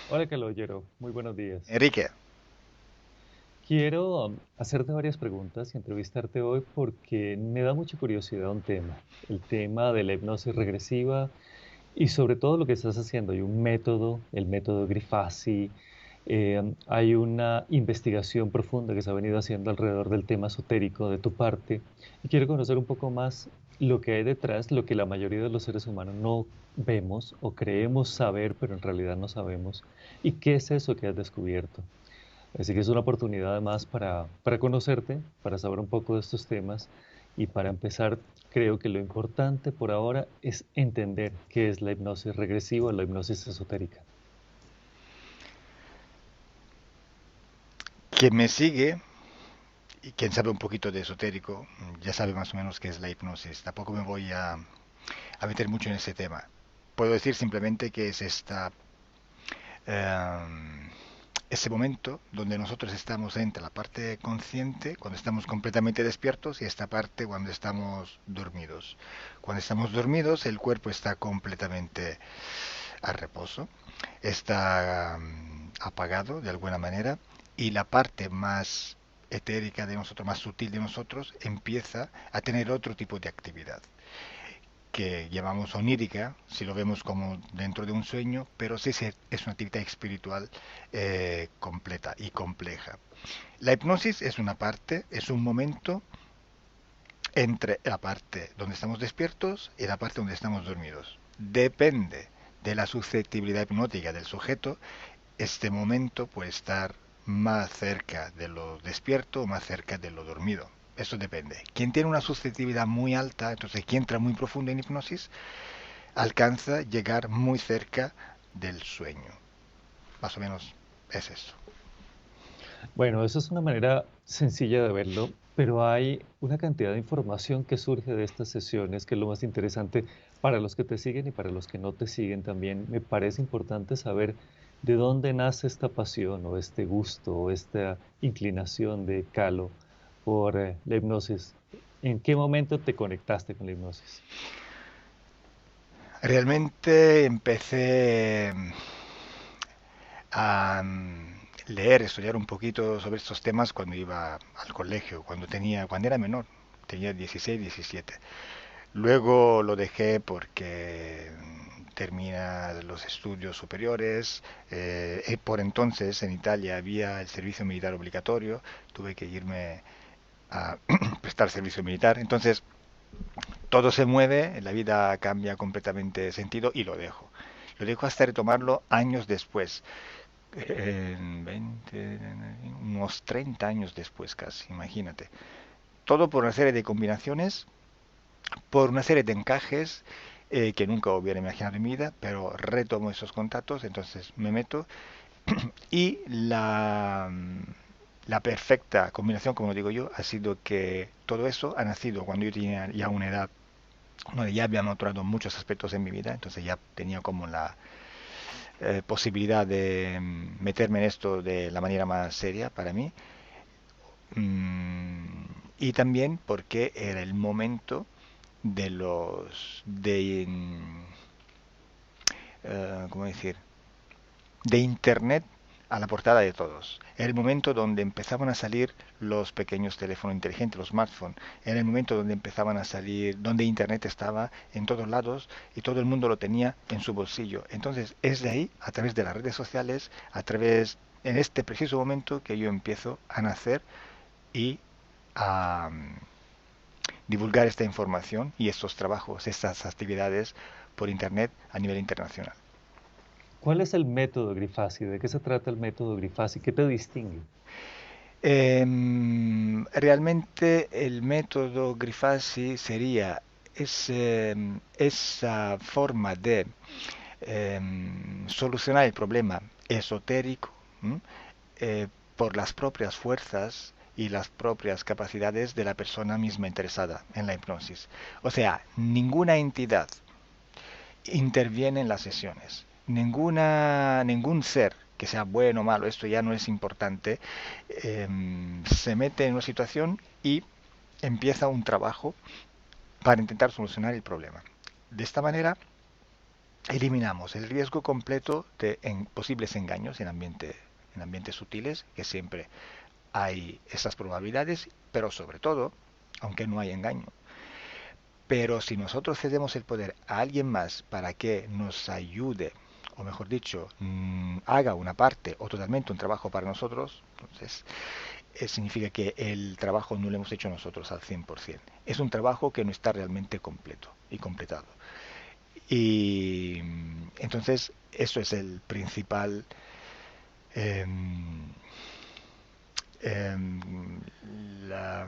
Hola, Caloyero. Muy buenos días. Enrique, Quiero hacerte varias preguntas y entrevistarte hoy porque me da mucha curiosidad un tema, el tema de la hipnosis regresiva y sobre todo lo que estás haciendo. Hay un método, el método Grifasi, hay una investigación profunda que se ha venido haciendo alrededor del tema esotérico de tu parte y quiero conocer un poco más lo que hay detrás, lo que la mayoría de los seres humanos no vemos o creemos saber, pero en realidad no sabemos. ¿Y qué es eso que has descubierto? Así que es una oportunidad además para conocerte, para saber un poco de estos temas y para empezar, creo que lo importante por ahora es entender qué es la hipnosis regresiva o la hipnosis esotérica. quien me sigue y quien sabe un poquito de esotérico, ya sabe más o menos qué es la hipnosis. Tampoco me voy a meter mucho en ese tema. Puedo decir simplemente que es ese momento donde nosotros estamos entre la parte consciente, cuando estamos completamente despiertos, y esta parte cuando estamos dormidos. Cuando estamos dormidos, el cuerpo está completamente a reposo, está apagado de alguna manera, y la parte más etérica de nosotros, más sutil de nosotros, empieza a tener otro tipo de actividad que llamamos onírica, si lo vemos como dentro de un sueño, pero sí es una actividad espiritual completa y compleja. La hipnosis es una parte, es un momento entre la parte donde estamos despiertos y la parte donde estamos dormidos. Depende de la susceptibilidad hipnótica del sujeto, este momento puede estar más cerca de lo despierto o más cerca de lo dormido. Eso depende. Quien tiene una susceptibilidad muy alta, entonces quien entra muy profundo en hipnosis, alcanza a llegar muy cerca del sueño. Más o menos es eso. Bueno, eso es una manera sencilla de verlo, pero hay una cantidad de información que surge de estas sesiones, que es lo más interesante para los que te siguen y para los que no te siguen también. Me parece importante saber de dónde nace esta pasión o este gusto o esta inclinación de Calo por la hipnosis. ¿En qué momento te conectaste con la hipnosis? Realmente empecé a leer, estudiar un poquito sobre estos temas cuando iba al colegio, cuando era menor, tenía 16, 17. Luego lo dejé porque termina los estudios superiores. Por entonces en Italia había el servicio militar obligatorio, tuve que irme a prestar servicio militar. Entonces todo se mueve, la vida cambia completamente de sentido y lo dejo. Lo dejo hasta retomarlo años después, en 20, unos 30 años después casi, imagínate. Todo por una serie de combinaciones, por una serie de encajes que nunca hubiera imaginado en mi vida, pero retomo esos contactos, entonces me meto y la perfecta combinación, como digo yo, ha sido que todo eso ha nacido cuando yo tenía ya una edad donde ya había notado muchos aspectos en mi vida, entonces ya tenía como la posibilidad de meterme en esto de la manera más seria para mí. Mm, y también porque era el momento de ¿cómo decir? De Internet a la portada de todos. Era el momento donde empezaban a salir los pequeños teléfonos inteligentes, los smartphones. Era el momento donde empezaban a salir, donde Internet estaba en todos lados y todo el mundo lo tenía en su bolsillo. Entonces es de ahí, a través de las redes sociales, en este preciso momento que yo empiezo a nacer y a divulgar esta información y estos trabajos, estas actividades por Internet a nivel internacional. ¿Cuál es el método Grifasi? ¿De qué se trata el método Grifasi? ¿Qué te distingue? Realmente el método Grifasi sería esa forma de solucionar el problema esotérico, ¿m? eh, por las propias fuerzas y las propias capacidades de la persona misma interesada en la hipnosis. O sea, ninguna entidad interviene en las sesiones. Ningún ser, que sea bueno o malo, esto ya no es importante, se mete en una situación y empieza un trabajo para intentar solucionar el problema. De esta manera eliminamos el riesgo completo de posibles engaños en ambientes sutiles, que siempre hay esas probabilidades, pero sobre todo, aunque no hay engaño. Pero si nosotros cedemos el poder a alguien más para que nos ayude, o mejor dicho, haga una parte o totalmente un trabajo para nosotros, entonces significa que el trabajo no lo hemos hecho nosotros al 100%. Es un trabajo que no está realmente completo y completado. Y entonces eso es el principal eh, eh, la,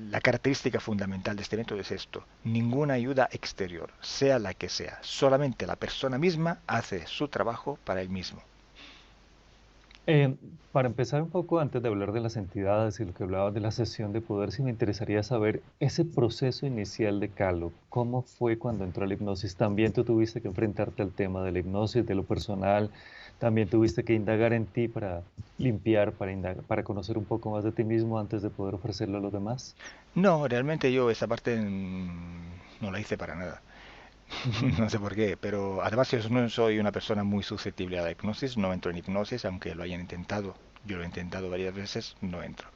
la característica fundamental de este método es esto: ninguna ayuda exterior, sea la que sea, solamente la persona misma hace su trabajo para él mismo. Eh, para empezar un poco antes de hablar de las entidades y lo que hablabas de la sesión de poder, sí me interesaría saber ese proceso inicial de Calo, ¿cómo fue cuando entró a la hipnosis? También tú tuviste que enfrentarte al tema de la hipnosis, de lo personal, también tuviste que indagar en ti para limpiar, para conocer un poco más de ti mismo antes de poder ofrecerlo a los demás. No, realmente yo esa parte no la hice para nada. Ujú. No sé por qué, pero además yo no soy una persona muy susceptible a la hipnosis, no entro en hipnosis, aunque lo hayan intentado. Yo lo he intentado varias veces, no entro.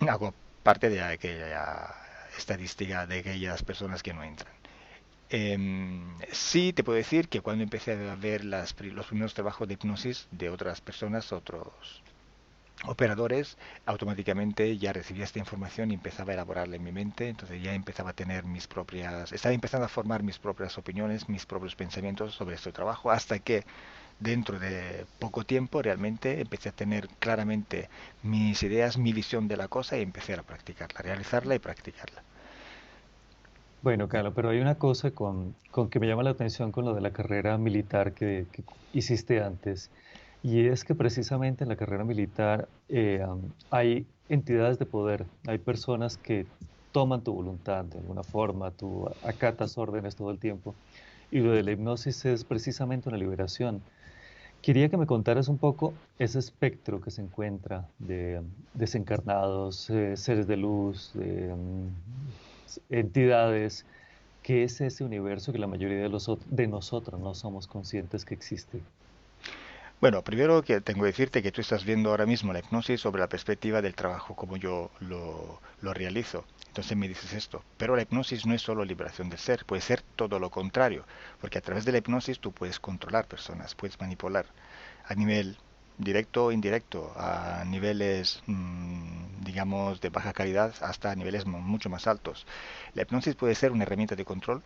Hago parte de aquella estadística de aquellas personas que no entran. Sí, te puedo decir que cuando empecé a ver los primeros trabajos de hipnosis de otras personas, otros operadores, automáticamente ya recibía esta información y empezaba a elaborarla en mi mente, entonces ya empezaba a tener estaba empezando a formar mis propias opiniones, mis propios pensamientos sobre este trabajo, hasta que dentro de poco tiempo realmente empecé a tener claramente mis ideas, mi visión de la cosa y empecé a practicarla, realizarla y practicarla. Bueno, Carlos, pero hay una cosa con que me llama la atención con lo de la carrera militar que hiciste antes, y es que precisamente en la carrera militar hay entidades de poder, hay personas que toman tu voluntad de alguna forma, tú acatas órdenes todo el tiempo, y lo de la hipnosis es precisamente una liberación. Quería que me contaras un poco ese espectro que se encuentra de desencarnados, seres de luz, entidades. ¿Qué es ese universo que la mayoría de nosotros no somos conscientes que existe? Bueno, primero que tengo que decirte que tú estás viendo ahora mismo la hipnosis sobre la perspectiva del trabajo, como yo lo realizo. Entonces me dices esto, pero la hipnosis no es solo liberación del ser, puede ser todo lo contrario, porque a través de la hipnosis tú puedes controlar personas, puedes manipular a nivel directo o indirecto, a niveles, digamos, de baja calidad hasta niveles mucho más altos. La hipnosis puede ser una herramienta de control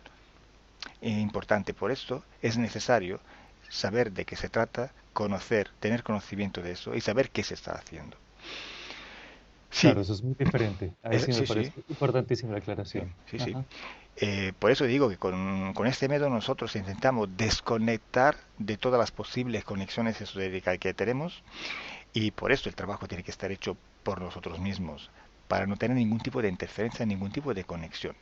importante. Por esto es necesario saber de qué se trata, conocer, tener conocimiento de eso y saber qué se está haciendo. Sí, Claro, eso es muy diferente. Ahí sí me sí, sí, parece importantísima la sí, aclaración. sí, sí. Ajá. Por eso digo que con este método nosotros intentamos desconectar de todas las posibles conexiones esotéricas que tenemos, y por eso el trabajo tiene que estar hecho por nosotros mismos, para no tener ningún tipo de interferencia, ningún tipo de conexión.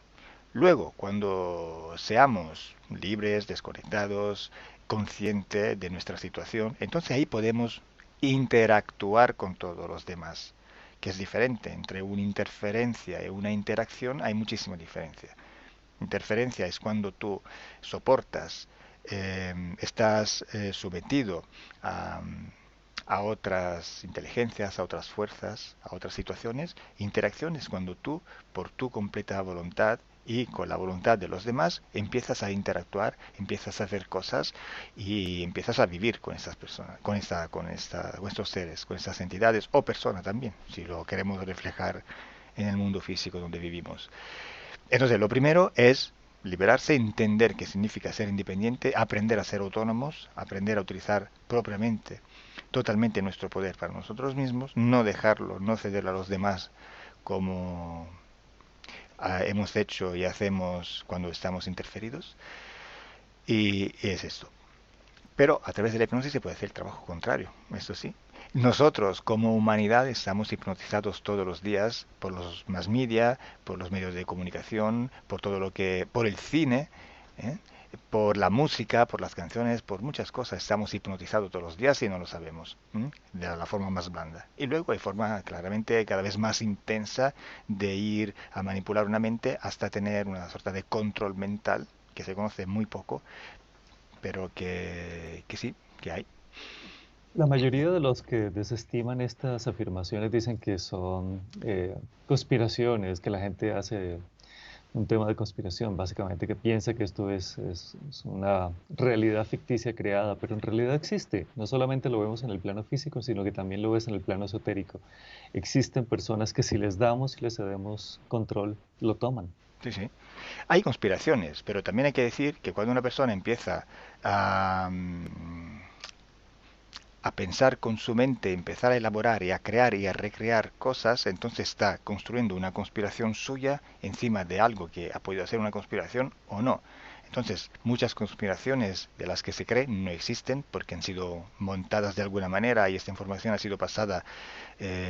Luego, cuando seamos libres, desconectados, conscientes de nuestra situación, entonces ahí podemos interactuar con todos los demás, que es diferente. Entre una interferencia y una interacción hay muchísima diferencia. Interferencia es cuando tú soportas, estás sometido a, a otras inteligencias, a otras fuerzas, a otras situaciones. Interacción es cuando tú, por tu completa voluntad y con la voluntad de los demás, empiezas a interactuar, empiezas a hacer cosas y empiezas a vivir con estas personas, con estos seres, con estas entidades o personas también, si lo queremos reflejar en el mundo físico donde vivimos. Entonces, lo primero es liberarse, entender qué significa ser independiente, aprender a ser autónomos, aprender a utilizar propiamente, totalmente nuestro poder para nosotros mismos, no dejarlo, no cederlo a los demás como hemos hecho y hacemos cuando estamos interferidos. Y es esto. Pero a través de la hipnosis se puede hacer el trabajo contrario, eso sí. Nosotros como humanidad estamos hipnotizados todos los días por los más media, por los medios de comunicación, por todo lo que, por el cine, ¿eh? Por la música, por las canciones, por muchas cosas. Estamos hipnotizados todos los días y no lo sabemos, ¿eh? De la forma más blanda. Y luego hay forma claramente cada vez más intensa de ir a manipular una mente hasta tener una suerte de control mental, que se conoce muy poco, pero que sí, que hay. La mayoría de los que desestiman estas afirmaciones dicen que son conspiraciones, que la gente hace un tema de conspiración, básicamente que piensa que esto es una realidad ficticia creada, pero en realidad existe. No solamente lo vemos en el plano físico, sino que también lo ves en el plano esotérico. Existen personas que si les damos y les cedemos control, lo toman. Sí, sí. Hay conspiraciones, pero también hay que decir que cuando una persona empieza a pensar con su mente, empezar a elaborar y a crear y a recrear cosas, entonces está construyendo una conspiración suya encima de algo que ha podido ser una conspiración o no. Entonces, muchas conspiraciones de las que se cree no existen porque han sido montadas de alguna manera y esta información ha sido pasada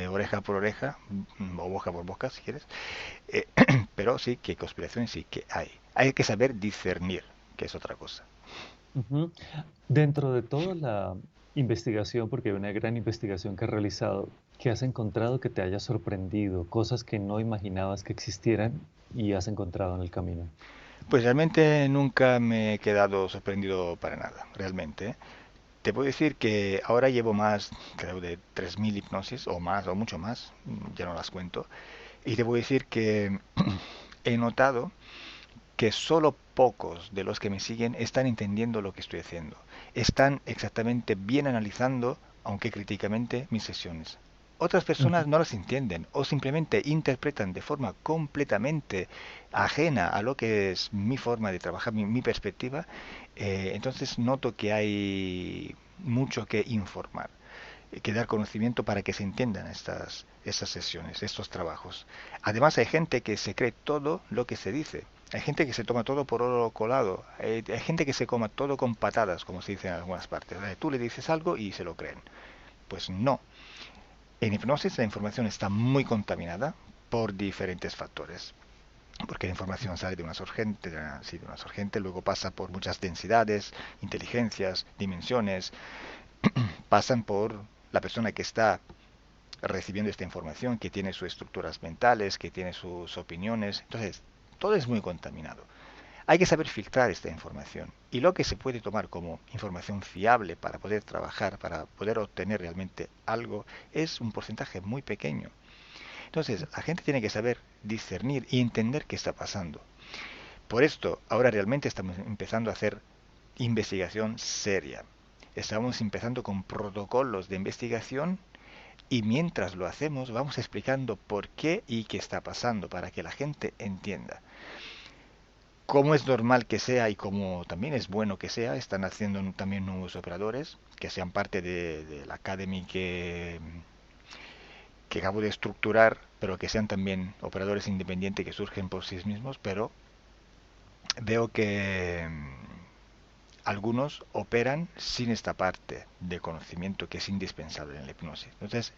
oreja por oreja o boca por boca, si quieres. Eh, pero sí que conspiraciones sí que hay. Hay que saber discernir, que es otra cosa. Ujú. Dentro de toda la investigación, porque hay una gran investigación que has realizado, ¿qué has encontrado que te haya sorprendido? Cosas que no imaginabas que existieran y has encontrado en el camino. Pues realmente nunca me he quedado sorprendido para nada, realmente. ¿Eh? Te puedo decir que ahora llevo más, creo, de 3.000 hipnosis o más, o mucho más, ya no las cuento. Y te puedo decir que he notado que solo pocos de los que me siguen están entendiendo lo que estoy haciendo. Están exactamente bien analizando, aunque críticamente, mis sesiones. Otras personas no las entienden o simplemente interpretan de forma completamente ajena a lo que es mi forma de trabajar, mi perspectiva. Entonces noto que hay mucho que informar, que dar conocimiento para que se entiendan estas sesiones, estos trabajos. Además hay gente que se cree todo lo que se dice. Hay gente que se toma todo por oro colado. Hay gente que se coma todo con patadas, como se dice en algunas partes. Tú le dices algo y se lo creen. Pues no. En hipnosis la información está muy contaminada por diferentes factores. Porque la información sale de una sorgente, sí, de una sorgente, luego pasa por muchas densidades, inteligencias, dimensiones, pasan por la persona que está recibiendo esta información, que tiene sus estructuras mentales, que tiene sus opiniones. Entonces, todo es muy contaminado. Hay que saber filtrar esta información. Y lo que se puede tomar como información fiable para poder trabajar, para poder obtener realmente algo, es un porcentaje muy pequeño. Entonces, la gente tiene que saber discernir y entender qué está pasando. Por esto, ahora realmente estamos empezando a hacer investigación seria. Estamos empezando con protocolos de investigación y mientras lo hacemos vamos explicando por qué y qué está pasando para que la gente entienda. Como es normal que sea y como también es bueno que sea, están haciendo también nuevos operadores que sean parte de la Academy que acabo de estructurar, pero que sean también operadores independientes que surgen por sí mismos, pero veo que algunos operan sin esta parte de conocimiento que es indispensable en la hipnosis. Entonces,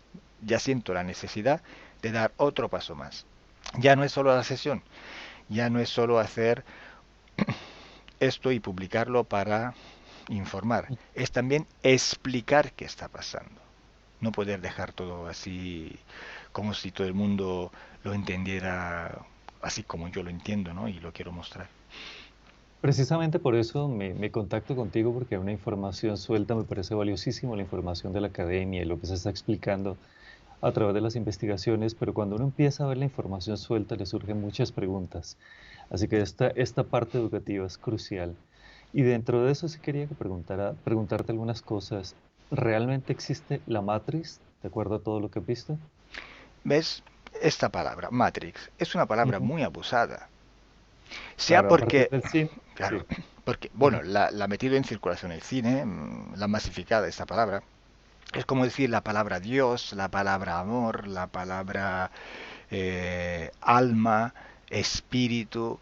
ya siento la necesidad de dar otro paso más. Ya no es solo la sesión, ya no es solo hacer esto y publicarlo para informar, es también explicar qué está pasando. No poder dejar todo así como si todo el mundo lo entendiera así como yo lo entiendo, ¿no? Y lo quiero mostrar. Precisamente por eso me contacto contigo porque una información suelta me parece valiosísimo, la información de la academia y lo que se está explicando a través de las investigaciones, pero cuando uno empieza a ver la información suelta le surgen muchas preguntas. Así que esta parte educativa es crucial. Y dentro de eso sí quería que preguntarte algunas cosas. ¿Realmente existe la Matrix, de acuerdo a todo lo que has visto? ¿Ves? Esta palabra, Matrix, es una palabra Ujú. muy abusada. Sea Claro, a partir porque, del cine, claro, sí. porque, bueno, Ujú. la ha metido en circulación el cine, la masificada esta palabra. Es como decir la palabra Dios, la palabra amor, la palabra alma, espíritu.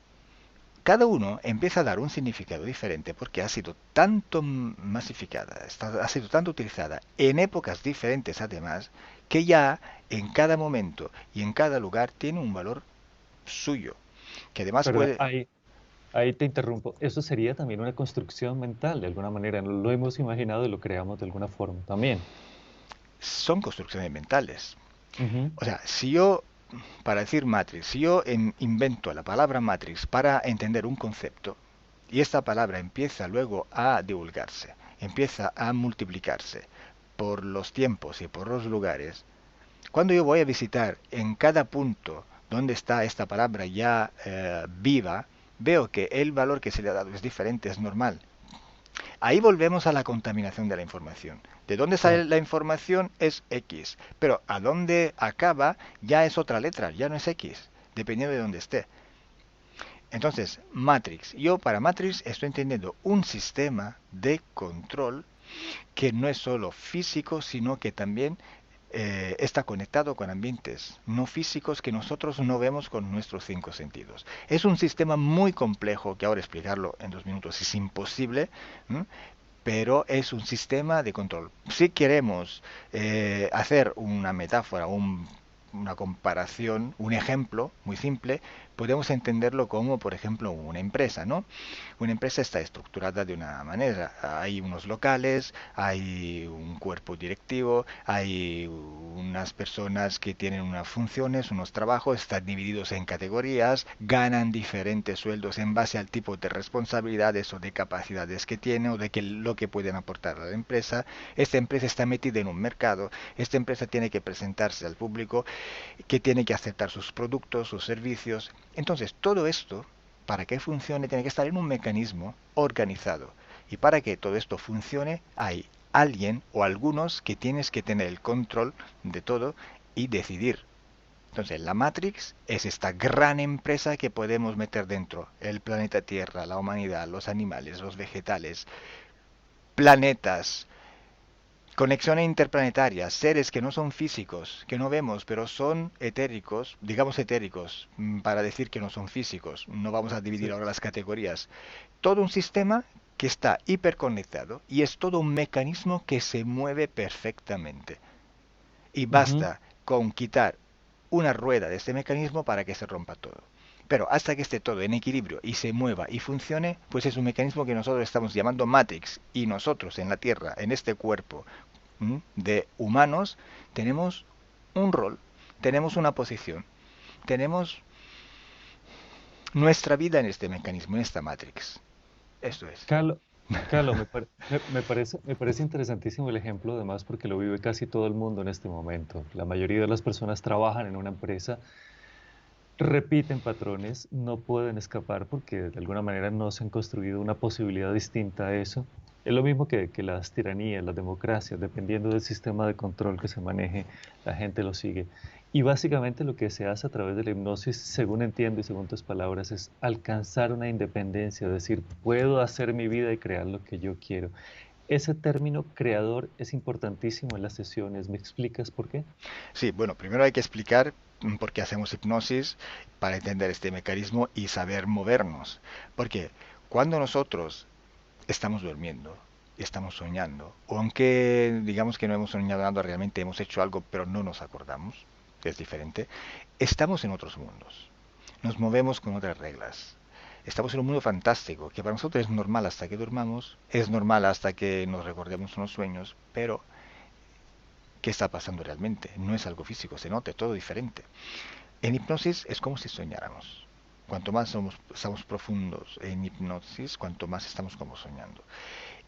Cada uno empieza a dar un significado diferente porque ha sido tanto masificada, ha sido tanto utilizada en épocas diferentes además, que ya en cada momento y en cada lugar tiene un valor suyo, que además Pero puede... ahí te interrumpo. Eso sería también una construcción mental, de alguna manera. No lo hemos imaginado y lo creamos de alguna forma también. Son construcciones mentales. Ujú. O sea, si yo, para decir Matrix, si yo invento la palabra Matrix para entender un concepto, y esta palabra empieza luego a divulgarse, empieza a multiplicarse por los tiempos y por los lugares, cuando yo voy a visitar en cada punto donde está esta palabra ya viva, veo que el valor que se le ha dado es diferente, es normal. Ahí volvemos a la contaminación de la información. De dónde Claro. sale la información es X, pero a dónde acaba ya es otra letra, ya no es X, dependiendo de dónde esté. Entonces, Matrix. Yo para Matrix estoy entendiendo un sistema de control que no es solo físico, sino que también está conectado con ambientes no físicos que nosotros no vemos con nuestros cinco sentidos. Es un sistema muy complejo que ahora explicarlo en 2 minutos es imposible, ¿m? Pero es un sistema de control. Si queremos hacer una metáfora, una comparación, un ejemplo muy simple, podemos entenderlo como, por ejemplo, una empresa, ¿no? Una empresa está estructurada de una manera. Hay unos locales, hay un cuerpo directivo, hay unas personas que tienen unas funciones, unos trabajos, están divididos en categorías, ganan diferentes sueldos en base al tipo de responsabilidades o de capacidades que tienen o de lo que pueden aportar a la empresa. Esta empresa está metida en un mercado, esta empresa tiene que presentarse al público, que tiene que aceptar sus productos, sus servicios. Entonces, todo esto, para que funcione, tiene que estar en un mecanismo organizado. Y para que todo esto funcione, hay alguien o algunos que tienes que tener el control de todo y decidir. Entonces, la Matrix es esta gran empresa que podemos meter dentro. El planeta Tierra, la humanidad, los animales, los vegetales, planetas, conexiones interplanetarias, seres que no son físicos, que no vemos, pero son etéricos, digamos etéricos, para decir que no son físicos. No vamos a dividir Sí. ahora las categorías. Todo un sistema que está hiperconectado y es todo un mecanismo que se mueve perfectamente. Y Ujú. basta con quitar una rueda de este mecanismo para que se rompa todo. Pero hasta que esté todo en equilibrio y se mueva y funcione, pues es un mecanismo que nosotros estamos llamando Matrix. Y nosotros en la Tierra, en este cuerpo de humanos, tenemos un rol, tenemos una posición, tenemos nuestra vida en este mecanismo, en esta Matrix. Esto es. Carlos, Carlos, me parece interesantísimo el ejemplo, además, porque lo vive casi todo el mundo en este momento. La mayoría de las personas trabajan en una empresa, repiten patrones, no pueden escapar porque de alguna manera no se han construido una posibilidad distinta a eso. Es lo mismo que las tiranías, las democracias, dependiendo del sistema de control que se maneje, la gente lo sigue. Y básicamente lo que se hace a través de la hipnosis, según entiendo y según tus palabras, es alcanzar una independencia, es decir, puedo hacer mi vida y crear lo que yo quiero. Ese término creador es importantísimo en las sesiones. ¿Me explicas por qué? Sí, bueno, primero hay que explicar por qué hacemos hipnosis para entender este mecanismo y saber movernos. Porque cuando nosotros estamos durmiendo, estamos soñando, o aunque digamos que no hemos soñado nada, realmente hemos hecho algo, pero no nos acordamos, que es diferente, estamos en otros mundos. Nos movemos con otras reglas. Estamos en un mundo fantástico, que para nosotros es normal hasta que durmamos, es normal hasta que nos recordemos unos sueños, pero ¿qué está pasando realmente? No es algo físico, se nota, todo diferente. En hipnosis es como si soñáramos. Cuanto más estamos profundos en hipnosis, cuanto más estamos como soñando.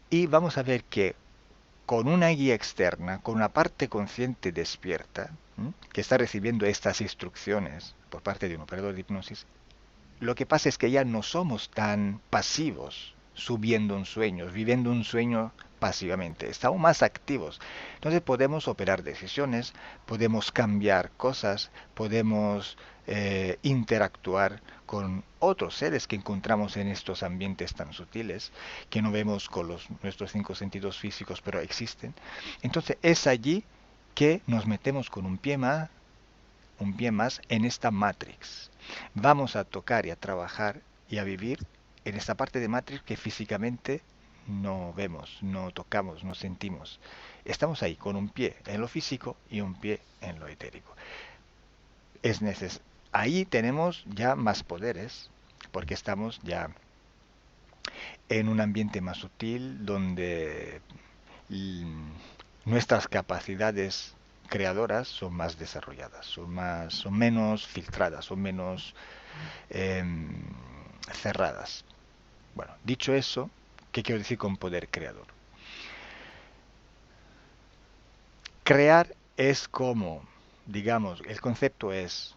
Y vamos a ver que con una guía externa, con una parte consciente despierta, que está recibiendo estas instrucciones por parte de un operador de hipnosis, lo que pasa es que ya no somos tan pasivos subiendo un sueño, viviendo un sueño pasivamente, estamos más activos. Entonces podemos operar decisiones, podemos cambiar cosas, podemos interactuar con otros seres que encontramos en estos ambientes tan sutiles, que no vemos con nuestros cinco sentidos físicos, pero existen. Entonces es allí que nos metemos con un pie más en esta Matrix. Vamos a tocar y a trabajar y a vivir en esta parte de Matrix que físicamente no vemos, no tocamos, no sentimos. Estamos ahí con un pie en lo físico y un pie en lo etérico. Ahí tenemos ya más poderes porque estamos ya en un ambiente más sutil donde mm, nuestras capacidades creadoras son más desarrolladas, son menos filtradas, son menos em, cerradas. Bueno, dicho eso, ¿qué quiero decir con poder creador? Crear es como, digamos, el concepto es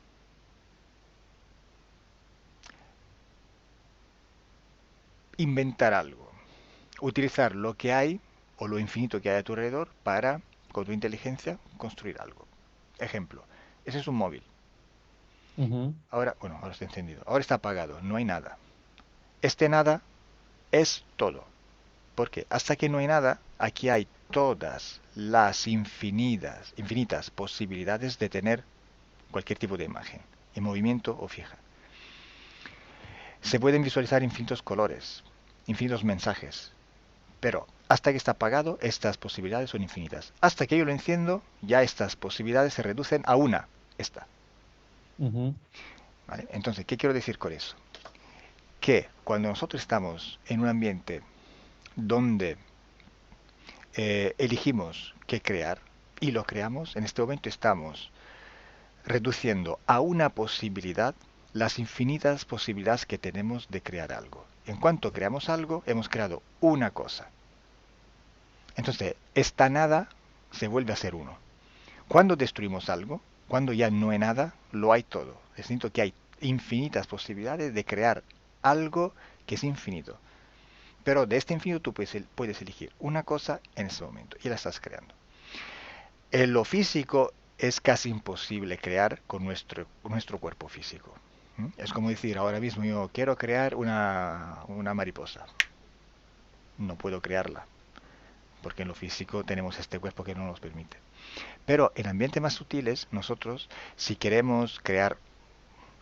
inventar algo, utilizar lo que hay o lo infinito que hay a tu alrededor para, con tu inteligencia, construir algo. Ejemplo, ese es un móvil. Ujú, Ahora, bueno, ahora está encendido. Ahora está apagado, no hay nada. Este nada es todo. Porque hasta que no hay nada, aquí hay todas las infinitas posibilidades de tener cualquier tipo de imagen, en movimiento o fija. Se pueden visualizar infinitos colores, infinitos mensajes, pero hasta que está apagado, estas posibilidades son infinitas. Hasta que yo lo enciendo, ya estas posibilidades se reducen a una, esta. ujú, ¿Vale? Entonces, ¿qué quiero decir con eso? Que cuando nosotros estamos en un ambiente donde elegimos qué crear y lo creamos, en este momento estamos reduciendo a una posibilidad las infinitas posibilidades que tenemos de crear algo. En cuanto creamos algo, hemos creado una cosa. Entonces, esta nada se vuelve a ser uno. Cuando destruimos algo, cuando ya no hay nada, lo hay todo. Es decir, que hay infinitas posibilidades de crear algo que es infinito. Pero de este infinito tú puedes elegir una cosa en ese momento y la estás creando. En lo físico es casi imposible crear con nuestro cuerpo físico. ¿Mm? Es como decir, ahora mismo yo quiero crear una mariposa. No puedo crearla, porque en lo físico tenemos este cuerpo que no nos permite. Pero en ambientes más sutiles, nosotros, si queremos crear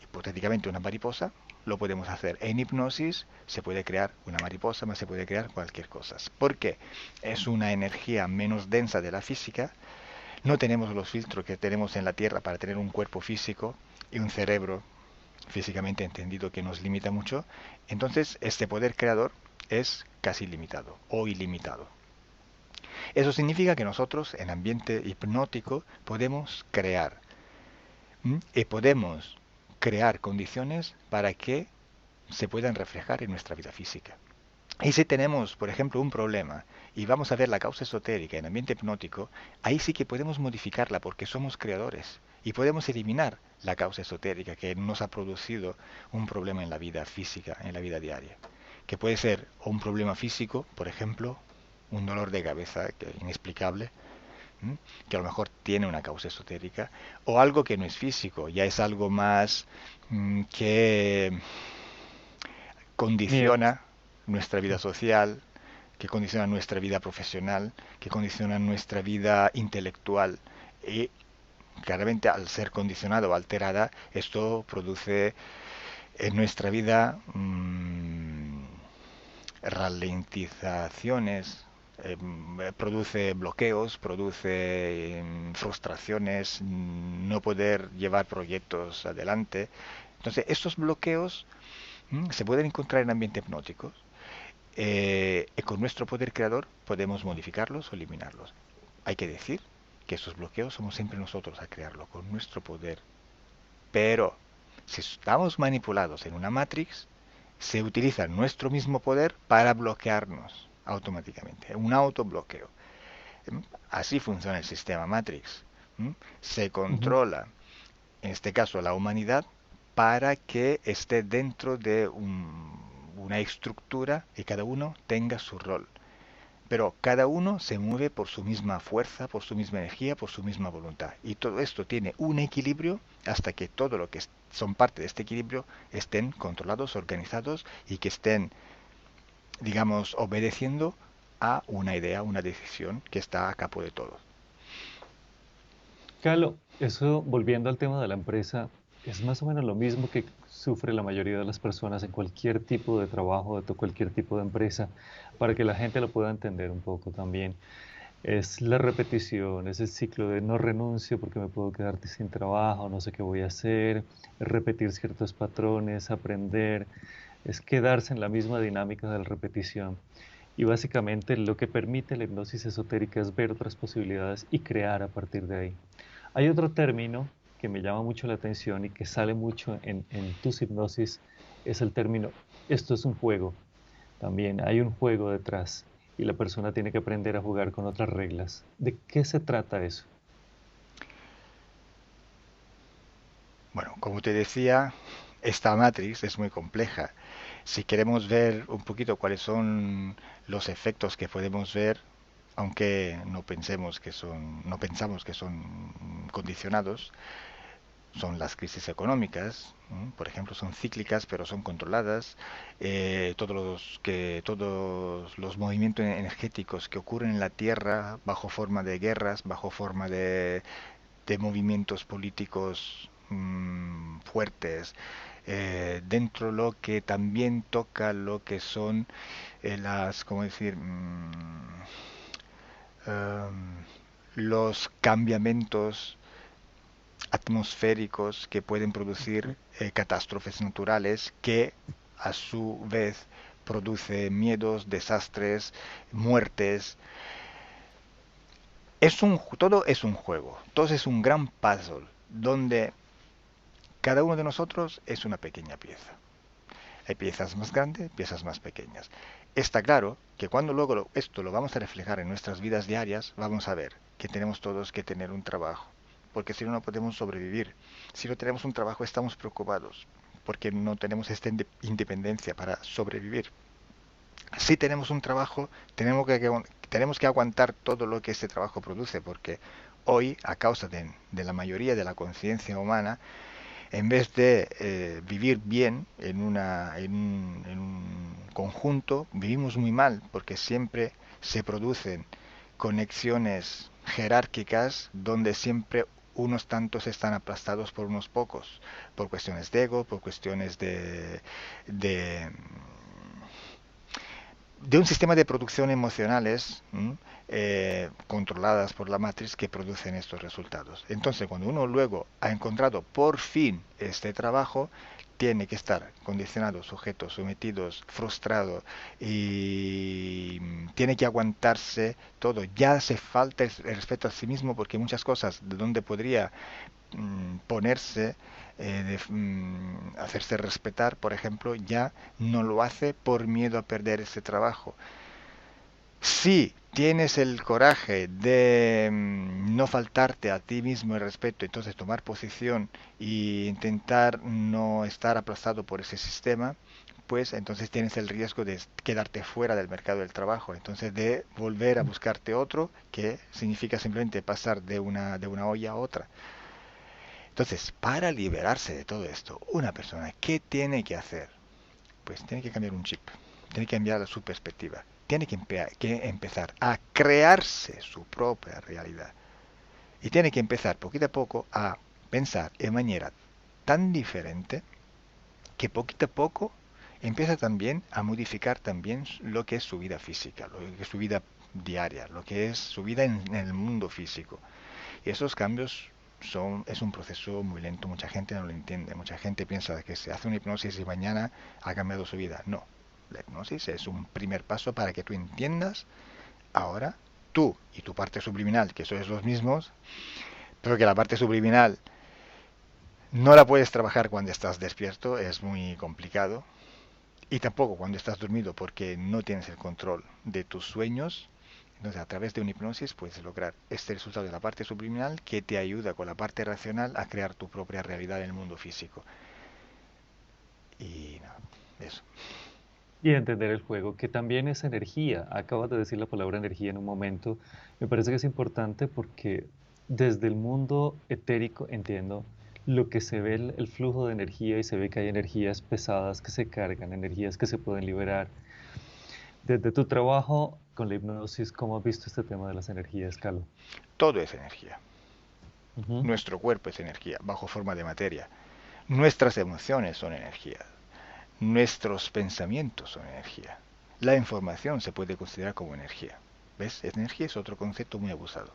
hipotéticamente una mariposa, lo podemos hacer. En hipnosis se puede crear una mariposa, más se puede crear cualquier cosa. Porque es una energía menos densa de la física. No tenemos los filtros que tenemos en la Tierra para tener un cuerpo físico y un cerebro físicamente entendido que nos limita mucho. Entonces, este poder creador es casi limitado o ilimitado. Eso significa que nosotros en ambiente hipnótico podemos crear. Y podemos crear condiciones para que se puedan reflejar en nuestra vida física. Y si tenemos, por ejemplo, un problema y vamos a ver la causa esotérica en ambiente hipnótico, ahí sí que podemos modificarla porque somos creadores y podemos eliminar la causa esotérica que nos ha producido un problema en la vida física, en la vida diaria. Que puede ser un problema físico, por ejemplo, un dolor de cabeza inexplicable, que a lo mejor tiene una causa esotérica, o algo que no es físico, ya es algo más que miedo. condiciona nuestra vida social, que condiciona nuestra vida profesional, que condiciona nuestra vida intelectual. Y claramente al ser condicionado o alterada, esto produce en nuestra vida ralentizaciones, produce bloqueos, produce frustraciones, no poder llevar proyectos adelante. Entonces, estos bloqueos se pueden encontrar en ambientes hipnóticos. Y con nuestro poder creador podemos modificarlos o eliminarlos. Hay que decir que esos bloqueos somos siempre nosotros a crearlo con nuestro poder. Pero si estamos manipulados en una matrix, se utiliza nuestro mismo poder para bloquearnos automáticamente, un autobloqueo. Así funciona el sistema Matrix. Se Ujú. controla, en este caso, la humanidad para que esté dentro de una estructura y cada uno tenga su rol. Pero cada uno se mueve por su misma fuerza, por su misma energía, por su misma voluntad. Y todo esto tiene un equilibrio hasta que todo lo que son parte de este equilibrio estén controlados, organizados y que estén, digamos, obedeciendo a una idea, una decisión que está a capo de todo. Carlos, eso volviendo al tema de la empresa, es más o menos lo mismo que sufre la mayoría de las personas en cualquier tipo de trabajo, cualquier tipo de empresa, para que la gente lo pueda entender un poco también. Es la repetición, es el ciclo de no renuncio porque me puedo quedar sin trabajo, no sé qué voy a hacer, repetir ciertos patrones, aprender, es quedarse en la misma dinámica de la repetición. Y básicamente lo que permite la hipnosis esotérica es ver otras posibilidades y crear a partir de ahí. Hay otro término que me llama mucho la atención y que sale mucho en tus hipnosis, es el término, esto es un juego. también hay un juego detrás y la persona tiene que aprender a jugar con otras reglas. ¿De qué se trata eso? Bueno, como te decía, esta matriz es muy compleja. Si queremos ver un poquito cuáles son los efectos que podemos ver, aunque no pensamos que son condicionados, son las crisis económicas, por ejemplo, son cíclicas pero son controladas. Todos los movimientos energéticos que ocurren en la Tierra bajo forma de guerras, bajo forma de movimientos políticos fuertes, dentro lo que también toca lo que son ¿cómo decir? Los cambiamientos atmosféricos que pueden producir catástrofes naturales que a su vez produce miedos, desastres, muertes. Todo es un juego, todo es un gran puzzle donde cada uno de nosotros es una pequeña pieza. Hay piezas más grandes, piezas más pequeñas. Está claro que cuando luego esto lo vamos a reflejar en nuestras vidas diarias, vamos a ver que tenemos todos que tener un trabajo, porque si no, no podemos sobrevivir. Si no tenemos un trabajo, estamos preocupados, porque no tenemos esta independencia para sobrevivir. Si tenemos un trabajo, tenemos que aguantar todo lo que este trabajo produce, porque hoy, a causa de la mayoría de la conciencia humana, en vez de vivir bien en un conjunto, vivimos muy mal porque siempre se producen conexiones jerárquicas donde siempre unos tantos están aplastados por unos pocos, por cuestiones de ego, por cuestiones de de un sistema de producción emocionales controladas por la matriz que producen estos resultados. Entonces, cuando uno luego ha encontrado por fin este trabajo, tiene que estar condicionado, sujeto, sometido, frustrado y tiene que aguantarse todo. Ya hace falta el respeto a sí mismo porque muchas cosas de donde podría ponerse, hacerse respetar, por ejemplo, ya no lo hace por miedo a perder ese trabajo. Si tienes el coraje de no faltarte a ti mismo el respeto, entonces tomar posición e intentar no estar aplastado por ese sistema, pues entonces tienes el riesgo de quedarte fuera del mercado del trabajo, entonces de volver a buscarte otro, que significa simplemente pasar de una olla a otra. Entonces, para liberarse de todo esto, una persona, ¿qué tiene que hacer? Pues tiene que cambiar un chip, tiene que cambiar su perspectiva, tiene que empezar a crearse su propia realidad. Y tiene que empezar poquito a poco a pensar de manera tan diferente que poquito a poco empieza también a modificar también lo que es su vida física, lo que es su vida diaria, lo que es su vida en el mundo físico. Y esos cambios es un proceso muy lento, mucha gente no lo entiende, mucha gente piensa que se hace una hipnosis y mañana ha cambiado su vida. No, la hipnosis es un primer paso para que tú entiendas ahora tú y tu parte subliminal, que sois los mismos, pero que la parte subliminal no la puedes trabajar cuando estás despierto, es muy complicado, y tampoco cuando estás dormido porque no tienes el control de tus sueños. Entonces, a través de una hipnosis puedes lograr este resultado de la parte subliminal que te ayuda con la parte racional a crear tu propia realidad en el mundo físico. Y nada, eso. Y entender el juego, que también es energía. Acabas de decir la palabra energía en un momento. Me parece que es importante porque desde el mundo etérico entiendo lo que se ve el flujo de energía y se ve que hay energías pesadas que se cargan, energías que se pueden liberar. Desde tu trabajo con la hipnosis, ¿cómo has visto este tema de las energías, Carlos? Todo es energía. Ujú. Nuestro cuerpo es energía, bajo forma de materia. Nuestras emociones son energía. Nuestros pensamientos son energía. La información se puede considerar como energía. ¿Ves? Energía es otro concepto muy abusado.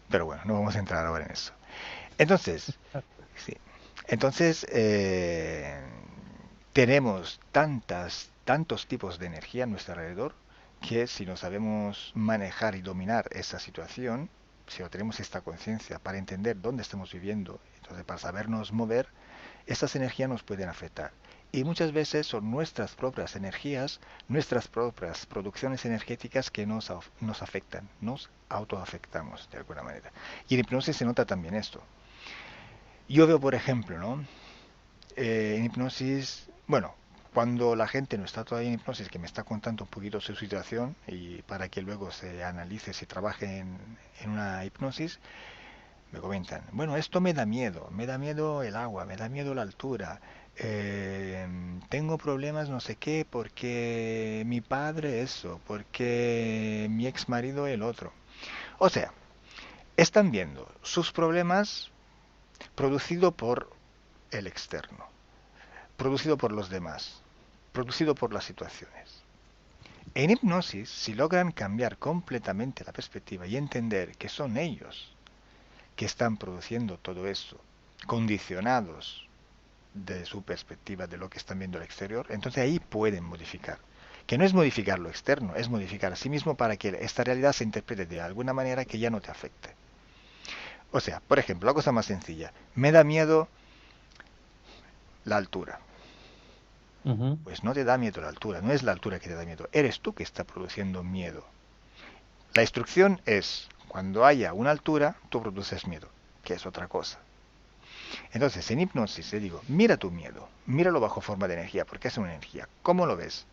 Pero bueno, no vamos a entrar ahora en eso. Entonces, sí. Entonces, tenemos tantos tipos de energía a nuestro alrededor que si no sabemos manejar y dominar esa situación, si no tenemos esta conciencia para entender dónde estamos viviendo, entonces para sabernos mover, estas energías nos pueden afectar. Y muchas veces son nuestras propias energías, nuestras propias producciones energéticas que nos afectan, nos autoafectamos de alguna manera. Y en hipnosis se nota también esto. Yo veo, por ejemplo, ¿no? En hipnosis, bueno, cuando la gente no está todavía en hipnosis, que me está contando un poquito su situación y para que luego se analice, se trabaje en una hipnosis, me comentan, bueno, esto me da miedo el agua, me da miedo la altura, tengo problemas no sé qué, porque mi padre eso, porque mi ex marido el otro. O sea, están viendo sus problemas producido por el externo, producido por los demás, producido por las situaciones. En hipnosis, si logran cambiar completamente la perspectiva y entender que son ellos que están produciendo todo eso, condicionados de su perspectiva de lo que están viendo al exterior, entonces ahí pueden modificar. Que no es modificar lo externo, es modificar a sí mismo para que esta realidad se interprete de alguna manera que ya no te afecte. O sea, por ejemplo, la cosa más sencilla, me da miedo la altura. Ujú. Pues no te da miedo la altura, no es la altura que te da miedo, eres tú que está produciendo miedo. La instrucción es, cuando haya una altura, tú produces miedo, que es otra cosa. Entonces, en hipnosis le digo, mira tu miedo, míralo bajo forma de energía, porque es una energía. ¿Cómo lo ves?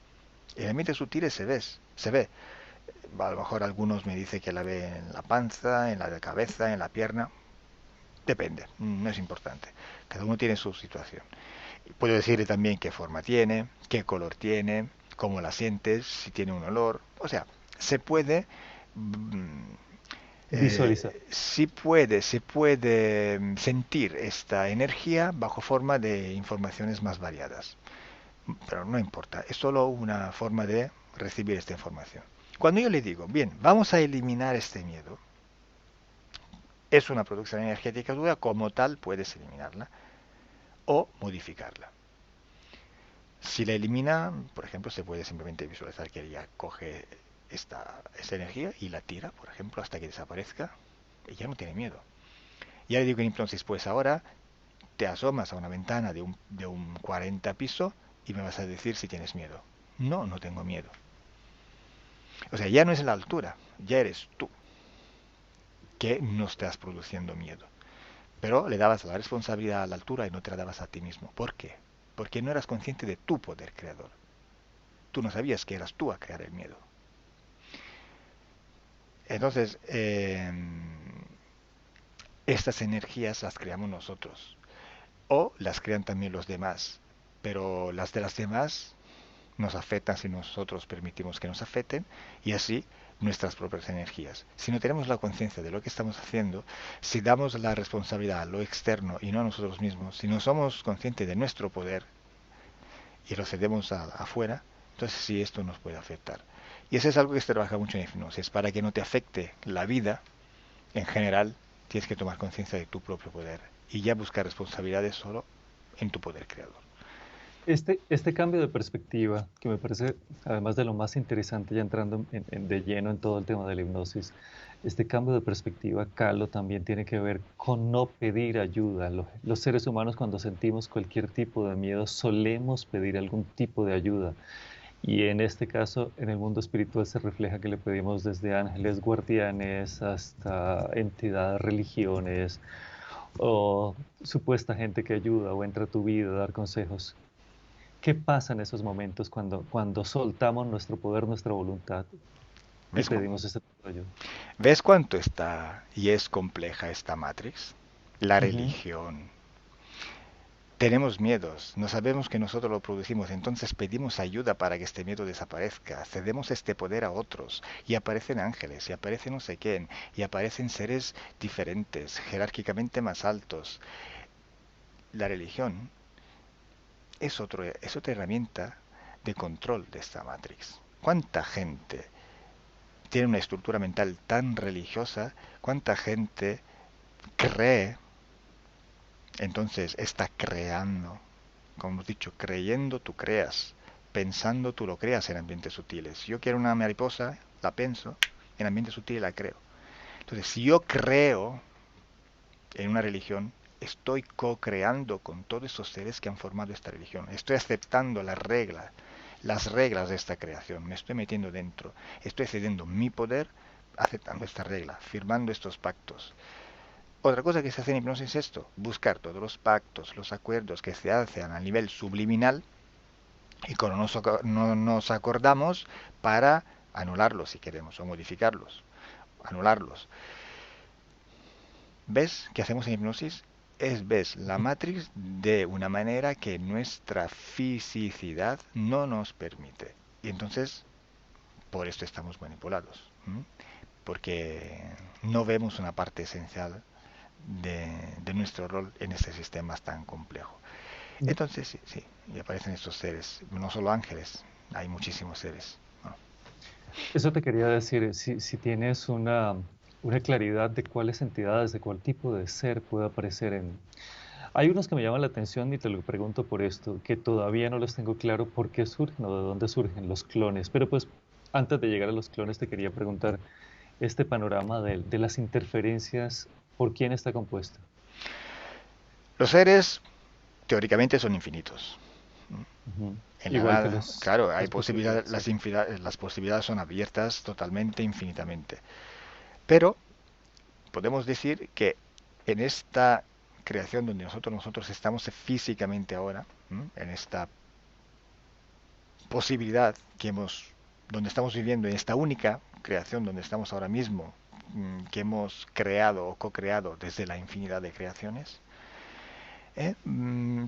En el ambiente sutil se ve. A lo mejor algunos me dicen que la ve en la panza, en la cabeza, en la pierna. Depende, no es importante. Cada uno tiene su situación. Puedo decirle también qué forma tiene, qué color tiene, cómo la sientes, si tiene un olor. O sea, se puede Visualizar. se puede sentir esta energía bajo forma de informaciones más variadas. Pero no importa, es solo una forma de recibir esta información. Cuando yo le digo, bien, vamos a eliminar este miedo, es una producción energética dura, como tal puedes eliminarla o modificarla. Si la elimina, por ejemplo, se puede simplemente visualizar que ella coge esta energía y la tira, por ejemplo, hasta que desaparezca. Ella no tiene miedo. Ya le digo en hipnosis, pues ahora te asomas a una ventana de un 40 piso y me vas a decir si tienes miedo. No, no tengo miedo. O sea, ya no es la altura, ya eres tú que no estás produciendo miedo. Pero le dabas la responsabilidad a la altura y no te la dabas a ti mismo. ¿Por qué? Porque no eras consciente de tu poder creador. Tú no sabías que eras tú a crear el miedo. Entonces, estas energías las creamos nosotros. O las crean también los demás. Pero las de las demás nos afectan si nosotros permitimos que nos afecten y así nuestras propias energías. Si no tenemos la conciencia de lo que estamos haciendo, si damos la responsabilidad a lo externo y no a nosotros mismos, si no somos conscientes de nuestro poder y lo cedemos afuera, entonces sí esto nos puede afectar. Y eso es algo que se trabaja mucho en hipnosis. Para que no te afecte la vida, en general, tienes que tomar conciencia de tu propio poder y ya buscar responsabilidades solo en tu poder creador. Este cambio de perspectiva, que me parece, además de lo más interesante, ya entrando de lleno en todo el tema de la hipnosis, este cambio de perspectiva, Carlos, también tiene que ver con no pedir ayuda. Los seres humanos, cuando sentimos cualquier tipo de miedo, solemos pedir algún tipo de ayuda. Y en este caso, en el mundo espiritual se refleja que le pedimos desde ángeles guardianes hasta entidades, religiones o supuesta gente que ayuda o entra a tu vida a dar consejos. ¿Qué pasa en esos momentos cuando soltamos nuestro poder, nuestra voluntad y ¿Ves, pedimos ese tipo de ayuda? ¿Ves cuánto está y es compleja esta Matrix? La Ujú. religión. Tenemos miedos, no sabemos que nosotros lo producimos, entonces pedimos ayuda para que este miedo desaparezca, cedemos este poder a otros, y aparecen ángeles, y aparecen no sé quién, y aparecen seres diferentes, jerárquicamente más altos. La religión es otra herramienta de control de esta Matrix. ¿Cuánta gente tiene una estructura mental tan religiosa? ¿Cuánta gente cree? Entonces está creando. Como hemos dicho, creyendo tú creas, pensando tú lo creas en ambientes sutiles. Si yo quiero una mariposa, la pienso, en ambientes sutiles la creo. Entonces, si yo creo en una religión, estoy co-creando con todos esos seres que han formado esta religión. Estoy aceptando las reglas de esta creación. Me estoy metiendo dentro. Estoy cediendo mi poder, aceptando esta regla, firmando estos pactos. Otra cosa que se hace en hipnosis es esto, buscar todos los pactos, los acuerdos que se hacen a nivel subliminal y cuando no nos acordamos para anularlos si queremos o modificarlos, anularlos. ¿Ves qué hacemos en hipnosis? Ves la matrix de una manera que nuestra fisicidad no nos permite. Y entonces, por esto estamos manipulados. ¿M? Porque no vemos una parte esencial de nuestro rol en este sistema tan complejo. Entonces, sí, sí, y aparecen estos seres, no solo ángeles, hay muchísimos seres, ¿no? Eso te quería decir, si tienes una claridad de cuáles entidades, de cuál tipo de ser puede aparecer en... Hay unos que me llaman la atención y te lo pregunto por esto, que todavía no los tengo claro por qué surgen o de dónde surgen los clones. Pero pues antes de llegar a los clones te quería preguntar este panorama de las interferencias, ¿por quién está compuesto? Los seres teóricamente son infinitos. Ujú. En la Igual que nada, claro, hay las posibilidades, posibilidades, exacto. las posibilidades son abiertas totalmente, infinitamente. Pero podemos decir que en esta creación donde nosotros estamos físicamente ahora, en esta posibilidad que donde estamos viviendo, en esta única creación donde estamos ahora mismo, que hemos creado o co-creado desde la infinidad de creaciones,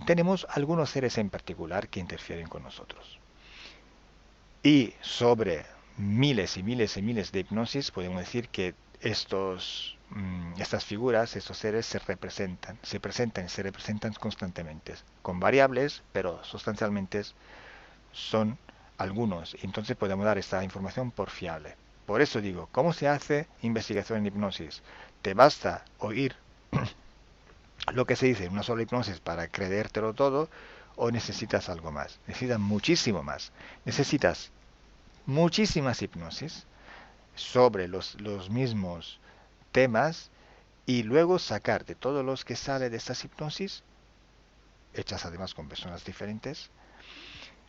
tenemos algunos seres en particular que interfieren con nosotros. Y sobre miles y miles y miles de hipnosis podemos decir que estas figuras, estos seres se presentan y se representan constantemente, con variables, pero sustancialmente son algunos. Entonces podemos dar esta información por fiable. Por eso digo, ¿cómo se hace investigación en hipnosis? ¿Te basta oír lo que se dice en una sola hipnosis para creértelo todo o necesitas algo más? Necesitas muchísimo más. Necesitas muchísimas hipnosis sobre los mismos temas y luego sacar de todos los que sale de estas hipnosis, hechas además con personas diferentes,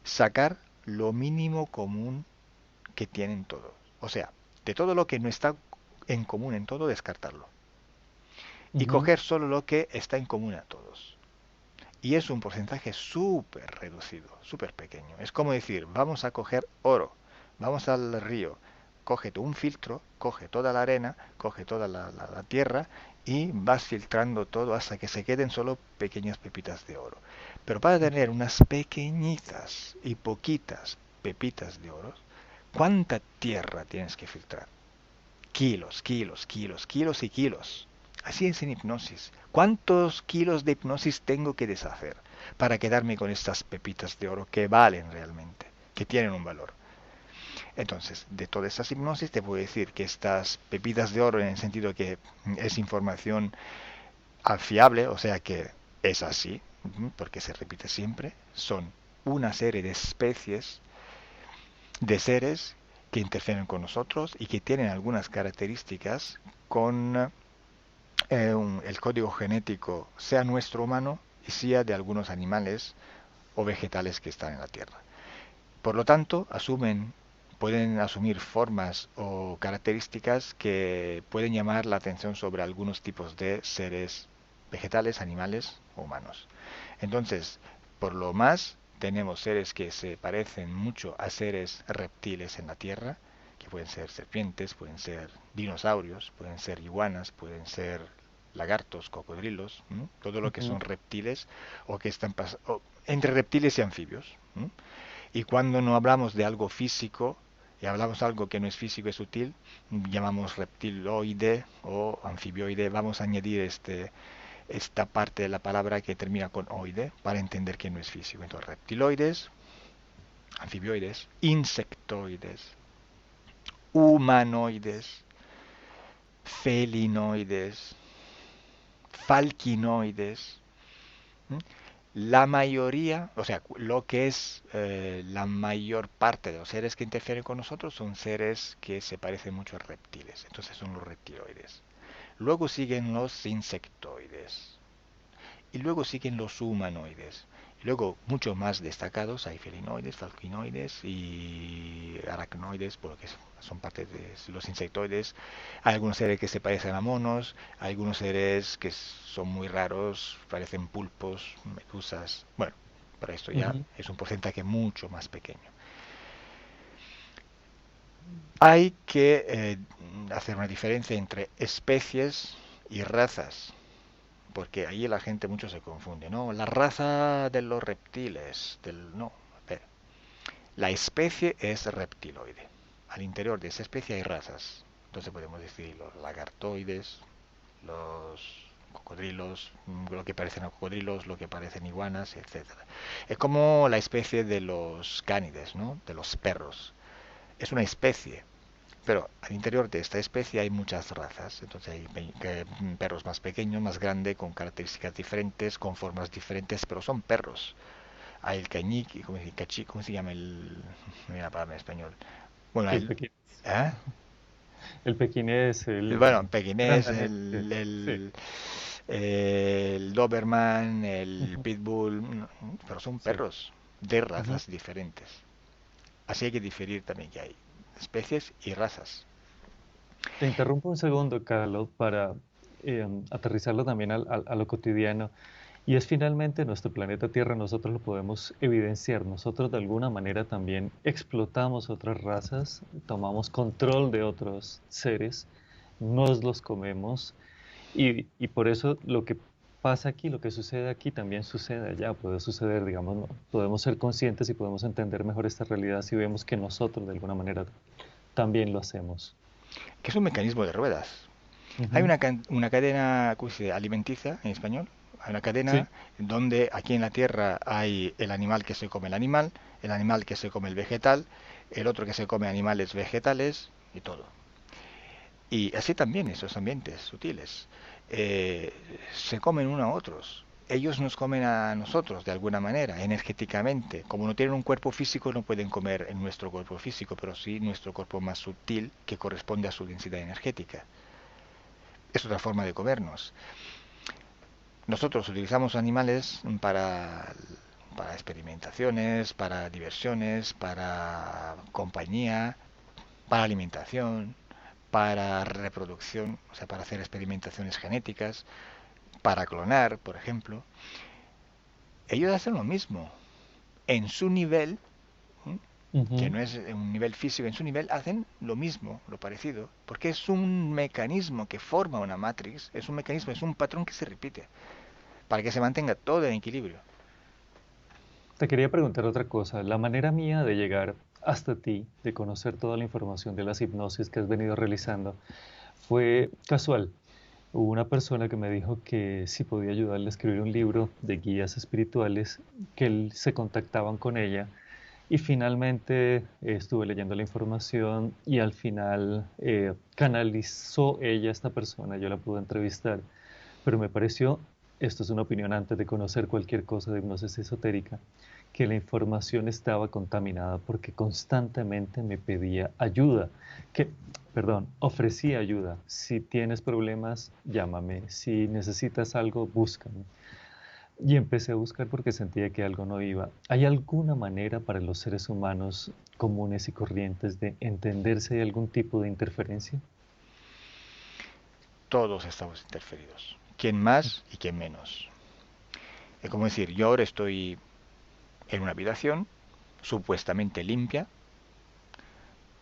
sacar lo mínimo común que tienen todos. O sea, de todo lo que no está en común en todo, descartarlo. Y Ujú. coger solo lo que está en común a todos. Y es un porcentaje súper reducido, súper pequeño. Es como decir, vamos a coger oro, vamos al río, coge un filtro, coge toda la arena, coge toda la tierra y vas filtrando todo hasta que se queden solo pequeñas pepitas de oro. Pero para tener unas pequeñitas y poquitas pepitas de oro, ¿cuánta tierra tienes que filtrar? Kilos, kilos, kilos, kilos y kilos. Así es en hipnosis. ¿Cuántos kilos de hipnosis tengo que deshacer para quedarme con estas pepitas de oro que valen realmente, que tienen un valor? Entonces, de todas estas hipnosis te puedo decir que estas pepitas de oro, en el sentido que es información fiable, o sea que es así, porque se repite siempre, son una serie de especies de seres que interfieren con nosotros y que tienen algunas características con el código genético, sea nuestro humano y sea de algunos animales o vegetales que están en la Tierra. Por lo tanto, pueden asumir formas o características que pueden llamar la atención sobre algunos tipos de seres vegetales, animales o humanos. Entonces, por lo más, tenemos seres que se parecen mucho a seres reptiles en la Tierra, que pueden ser serpientes, pueden ser dinosaurios, pueden ser iguanas, pueden ser lagartos, cocodrilos, todo lo que Ujú. son reptiles o que están entre reptiles y anfibios. Y cuando no hablamos de algo físico y hablamos de algo que no es físico y sutil, llamamos reptiloide o anfibioide. Vamos a añadir esta parte de la palabra que termina con oide para entender que no es físico. Entonces, reptiloides, anfibioides, insectoides, humanoides, felinoides, falquinoides. ¿m? La mayoría, o sea, lo que es la mayor parte de los seres que interfieren con nosotros son seres que se parecen mucho a reptiles. Entonces son los reptiloides. Luego siguen los insectoides. y luego siguen los humanoides. Y luego, mucho más destacados, hay felinoides, falquinoides y aracnoides, porque son parte de los insectoides. Hay algunos seres que se parecen a monos, hay algunos seres que son muy raros, parecen pulpos, medusas. Bueno, pero esto ya Ujú, es un porcentaje mucho más pequeño. Hay que hacer una diferencia entre especies y razas, porque ahí la gente mucho se confunde, ¿no? La raza de los reptiles, no, a ver, la especie es reptiloide. Al interior de esa especie hay razas. Entonces podemos decir los lagartoides, los cocodrilos, lo que parecen a cocodrilos, lo que parecen iguanas, etcétera. Es como la especie de los cánides, ¿no? De los perros. Es una especie, pero al interior de esta especie hay muchas razas. Entonces hay perros más pequeños, más grandes, con características diferentes, con formas diferentes, pero son perros. Hay el cañique, ¿cómo se llama el? No hay una palabra en español. Bueno, el el, pequinés. ¿eh? El pequinés, Bueno, el pequinés, grandanés, sí. el Doberman, el Ujú, Pitbull, pero son sí. perros de Ujú. razas diferentes. Así hay que diferir también que hay especies y razas. Te interrumpo un segundo, Carlos, para aterrizarlo también a lo cotidiano. Y es finalmente nuestro planeta Tierra, nosotros lo podemos evidenciar. Nosotros de alguna manera también explotamos otras razas, tomamos control de otros seres, nos los comemos. Y por eso lo que pasa aquí, lo que sucede aquí, también sucede allá. Puede suceder, digamos, ¿no? Podemos ser conscientes y podemos entender mejor esta realidad si vemos que nosotros de alguna manera también lo hacemos. Que es un mecanismo de ruedas. Hay Ujú, una cadena alimenticia en español. Hay una sí. cadena donde aquí en la Tierra hay el animal que se come el animal que se come el vegetal, el otro que se come animales vegetales y todo. Y así también esos ambientes sutiles eh, se comen uno a otros. Ellos nos comen a nosotros de alguna manera, energéticamente. Como no tienen un cuerpo físico, no pueden comer en nuestro cuerpo físico, pero sí nuestro cuerpo más sutil que corresponde a su densidad energética. Es otra forma de comernos. Nosotros utilizamos animales para experimentaciones, para diversiones, para compañía, para alimentación, para reproducción, o sea, para hacer experimentaciones genéticas, para clonar, por ejemplo. Ellos hacen lo mismo. En su nivel, que Ujú. no es un nivel físico, en su nivel hacen lo mismo, lo parecido, porque es un mecanismo que forma una matrix, es un mecanismo, es un patrón que se repite, para que se mantenga todo en equilibrio. Te quería preguntar otra cosa. La manera mía de llegar hasta ti, de conocer toda la información de las hipnosis que has venido realizando, fue casual. Hubo una persona que me dijo que si podía ayudarle a escribir un libro de guías espirituales, que él se contactaban con ella y finalmente estuve leyendo la información y al final canalizó ella a esta persona, yo la pude entrevistar, pero me pareció, esto es una opinión antes de conocer cualquier cosa de hipnosis esotérica, que la información estaba contaminada porque constantemente me pedía ayuda, que, perdón, ofrecía ayuda. Si tienes problemas, llámame. Si necesitas algo, búscame. Y empecé a buscar porque sentía que algo no iba. ¿Hay alguna manera para los seres humanos comunes y corrientes de entender si hay algún tipo de interferencia? Todos estamos interferidos. Quién más y quién menos. Es como decir, yo ahora estoy en una habitación supuestamente limpia,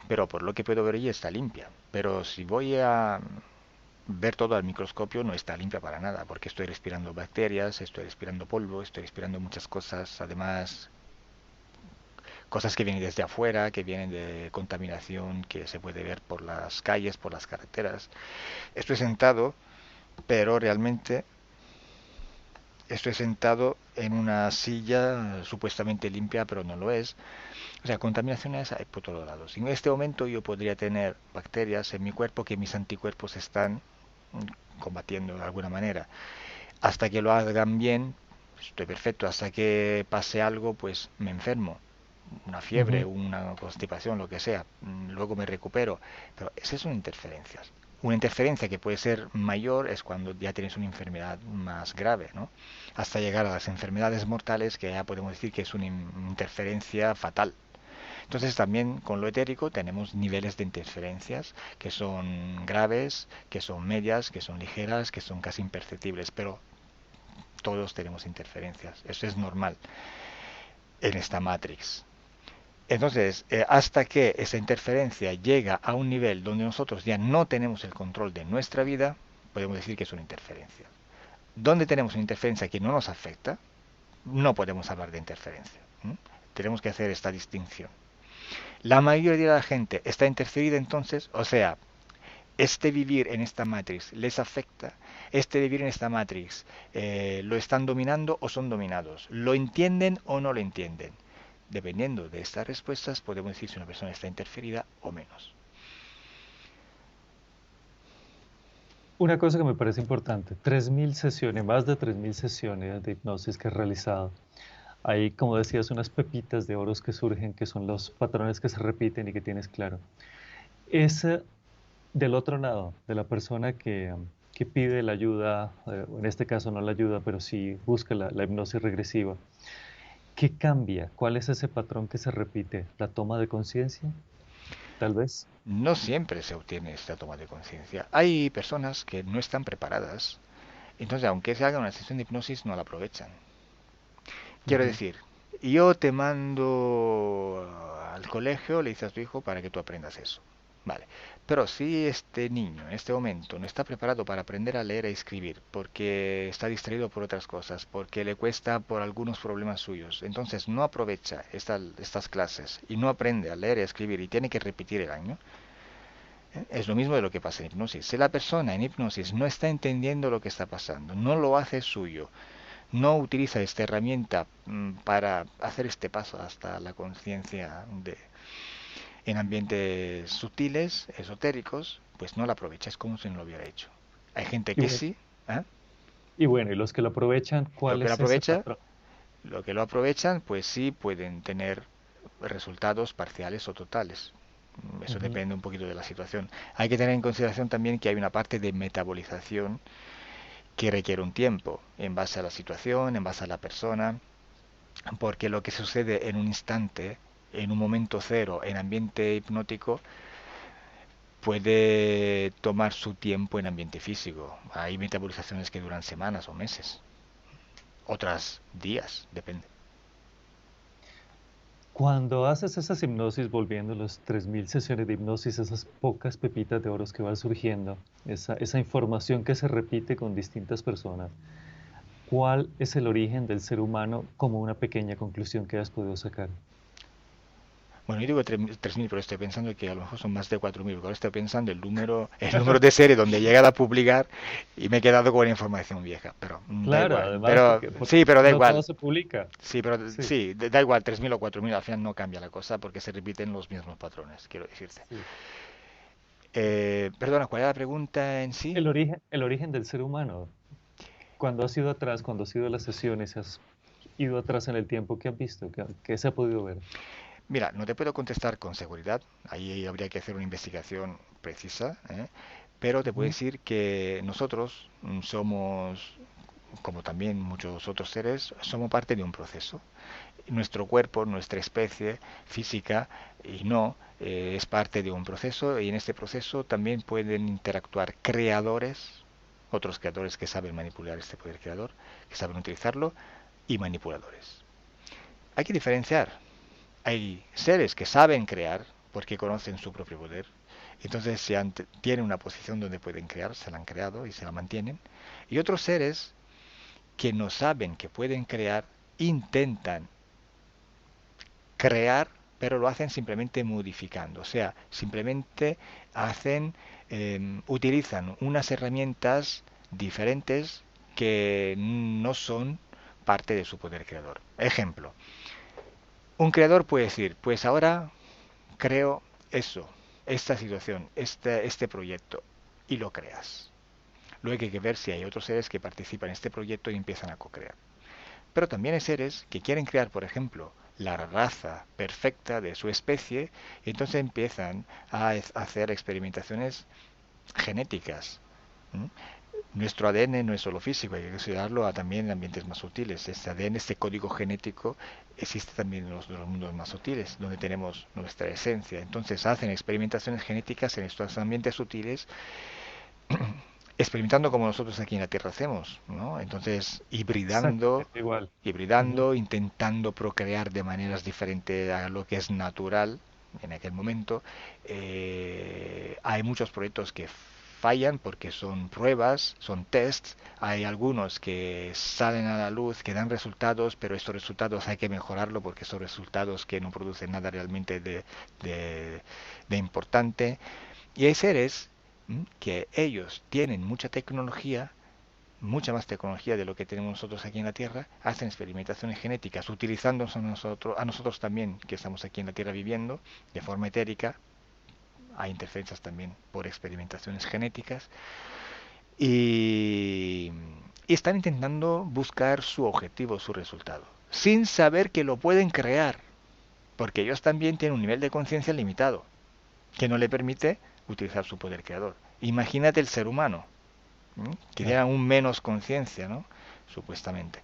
pero por lo que puedo ver ella está limpia. Pero si voy a ver todo al microscopio no está limpia para nada, porque estoy respirando bacterias, estoy respirando polvo, estoy respirando muchas cosas, además cosas que vienen desde afuera, que vienen de contaminación que se puede ver por las calles, por las carreteras. Estoy sentado, pero realmente estoy sentado en una silla supuestamente limpia, pero no lo es. O sea, contaminaciones hay por todos lados. En este momento yo podría tener bacterias en mi cuerpo que mis anticuerpos están combatiendo de alguna manera. Hasta que lo hagan bien, estoy perfecto. Hasta que pase algo, pues me enfermo. Una fiebre, Ujú. una constipación, lo que sea. Luego me recupero. Pero esas son interferencias. Una interferencia que puede ser mayor es cuando ya tienes una enfermedad más grave, ¿no? Hasta llegar a las enfermedades mortales, que ya podemos decir que es una interferencia fatal. Entonces también con lo etérico tenemos niveles de interferencias que son graves, que son medias, que son ligeras, que son casi imperceptibles, pero todos tenemos interferencias. Eso es normal en esta matrix. Entonces, hasta que esa interferencia llega a un nivel donde nosotros ya no tenemos el control de nuestra vida, podemos decir que es una interferencia. Donde tenemos una interferencia que no nos afecta, no podemos hablar de interferencia. ¿Mm? Tenemos que hacer esta distinción. La mayoría de la gente está interferida entonces, o sea, este vivir en esta matrix les afecta, este vivir en esta matrix lo están dominando o son dominados, lo entienden o no lo entienden. Dependiendo de estas respuestas podemos decir si una persona está interferida o menos. Una cosa que me parece importante, 3.000 sesiones, más de 3.000 sesiones de hipnosis que he realizado. Hay, como decías, unas pepitas de oros que surgen, que son los patrones que se repiten y que tienes claro. Es del otro lado, de la persona que pide la ayuda, en este caso no la ayuda, pero sí busca la hipnosis regresiva. ¿Qué cambia? ¿Cuál es ese patrón que se repite? ¿La toma de conciencia? Tal vez. No siempre se obtiene esta toma de conciencia. Hay personas que no están preparadas, entonces aunque se haga una sesión de hipnosis no la aprovechan. Quiero Ujú. decir, yo te mando al colegio, le dices a tu hijo para que tú aprendas eso. Vale. Pero si este niño en este momento no está preparado para aprender a leer y escribir, porque está distraído por otras cosas, porque le cuesta por algunos problemas suyos, entonces no aprovecha estas clases y no aprende a leer y a escribir y tiene que repetir el año, es lo mismo de lo que pasa en hipnosis. Si la persona en hipnosis no está entendiendo lo que está pasando, no lo hace suyo, no utiliza esta herramienta para hacer este paso hasta la conciencia en ambientes sutiles, esotéricos, pues no la aprovecha, es como si no lo hubiera hecho. Hay gente Y que bueno, sí, ¿eh? y los que lo aprovechan, Lo ¿cuál que lo es ese aprovecha, patrón? lo que lo aprovechan, pues sí pueden tener resultados parciales o totales. Eso Ujú. depende un poquito de la situación. Hay que tener en consideración también que hay una parte de metabolización que requiere un tiempo, en base a la situación, en base a la persona, porque lo que sucede en un instante, en un momento cero, en ambiente hipnótico, puede tomar su tiempo en ambiente físico. Hay metabolizaciones que duran semanas o meses, otras días, depende. Cuando haces esas hipnosis, volviendo a los 3.000 sesiones de hipnosis, esas pocas pepitas de oros que van surgiendo, esa información que se repite con distintas personas, ¿cuál es el origen del ser humano como una pequeña conclusión que has podido sacar? Bueno, yo digo 3.000, pero estoy pensando que a lo mejor son más de 4.000, porque ahora estoy pensando el número de serie donde he llegado a publicar y me he quedado con información vieja, pero da Claro, igual. además, Pero porque sí, pero da no todo igual. se publica. Sí, pero Sí, sí, da igual, 3.000 o 4.000, al final no cambia la cosa porque se repiten los mismos patrones, quiero decirte. sí. Perdona, ¿cuál era la pregunta en sí? El origen del ser humano. Cuando has ido atrás, cuando has ido a las sesiones, has ido atrás en el tiempo, ¿qué has visto? ¿Qué se ha podido ver? Mira, no te puedo contestar con seguridad, ahí habría que hacer una investigación precisa, ¿eh? Pero te puedo Ujú. decir que nosotros somos, como también muchos otros seres, somos parte de un proceso. Nuestro cuerpo, nuestra especie física y no, es parte de un proceso y en este proceso también pueden interactuar creadores, otros creadores que saben manipular este poder creador, que saben utilizarlo, y manipuladores. Hay que diferenciar. Hay seres que saben crear porque conocen su propio poder. Entonces tienen una posición donde pueden crear, se la han creado y se la mantienen. Y otros seres que no saben que pueden crear, intentan crear, pero lo hacen simplemente modificando. O sea, simplemente hacen, utilizan unas herramientas diferentes que no son parte de su poder creador. Ejemplo, un creador puede decir, pues ahora creo eso, esta situación, este proyecto, y lo creas. Luego hay que ver si hay otros seres que participan en este proyecto y empiezan a co-crear. Pero también hay seres que quieren crear, por ejemplo, la raza perfecta de su especie y entonces empiezan a hacer experimentaciones genéticas. ¿M? Nuestro ADN no es solo físico, hay que considerarlo también en ambientes más sutiles. Este ADN, este código genético, existe también en los mundos más sutiles, donde tenemos nuestra esencia. Entonces hacen experimentaciones genéticas en estos ambientes sutiles, experimentando como nosotros aquí en la Tierra hacemos, ¿no? Entonces, Exactamente igual. Ujú. intentando procrear de maneras diferentes a lo que es natural en aquel momento. Hay muchos proyectos que fallan porque son pruebas, son tests. Hay algunos que salen a la luz, que dan resultados, pero estos resultados hay que mejorarlo porque son resultados que no producen nada realmente de, de importante. Y hay seres que ellos tienen mucha tecnología, mucha más tecnología de lo que tenemos nosotros aquí en la Tierra, hacen experimentaciones genéticas utilizándonos a nosotros también, que estamos aquí en la Tierra viviendo de forma etérica. Hay interferencias también por experimentaciones genéticas y, y están intentando buscar su objetivo, su resultado, sin saber que lo pueden crear, porque ellos también tienen un nivel de conciencia limitado que no le permite utilizar su poder creador. Imagínate el ser humano, que tiene Claro. aún menos conciencia, ¿no? Supuestamente.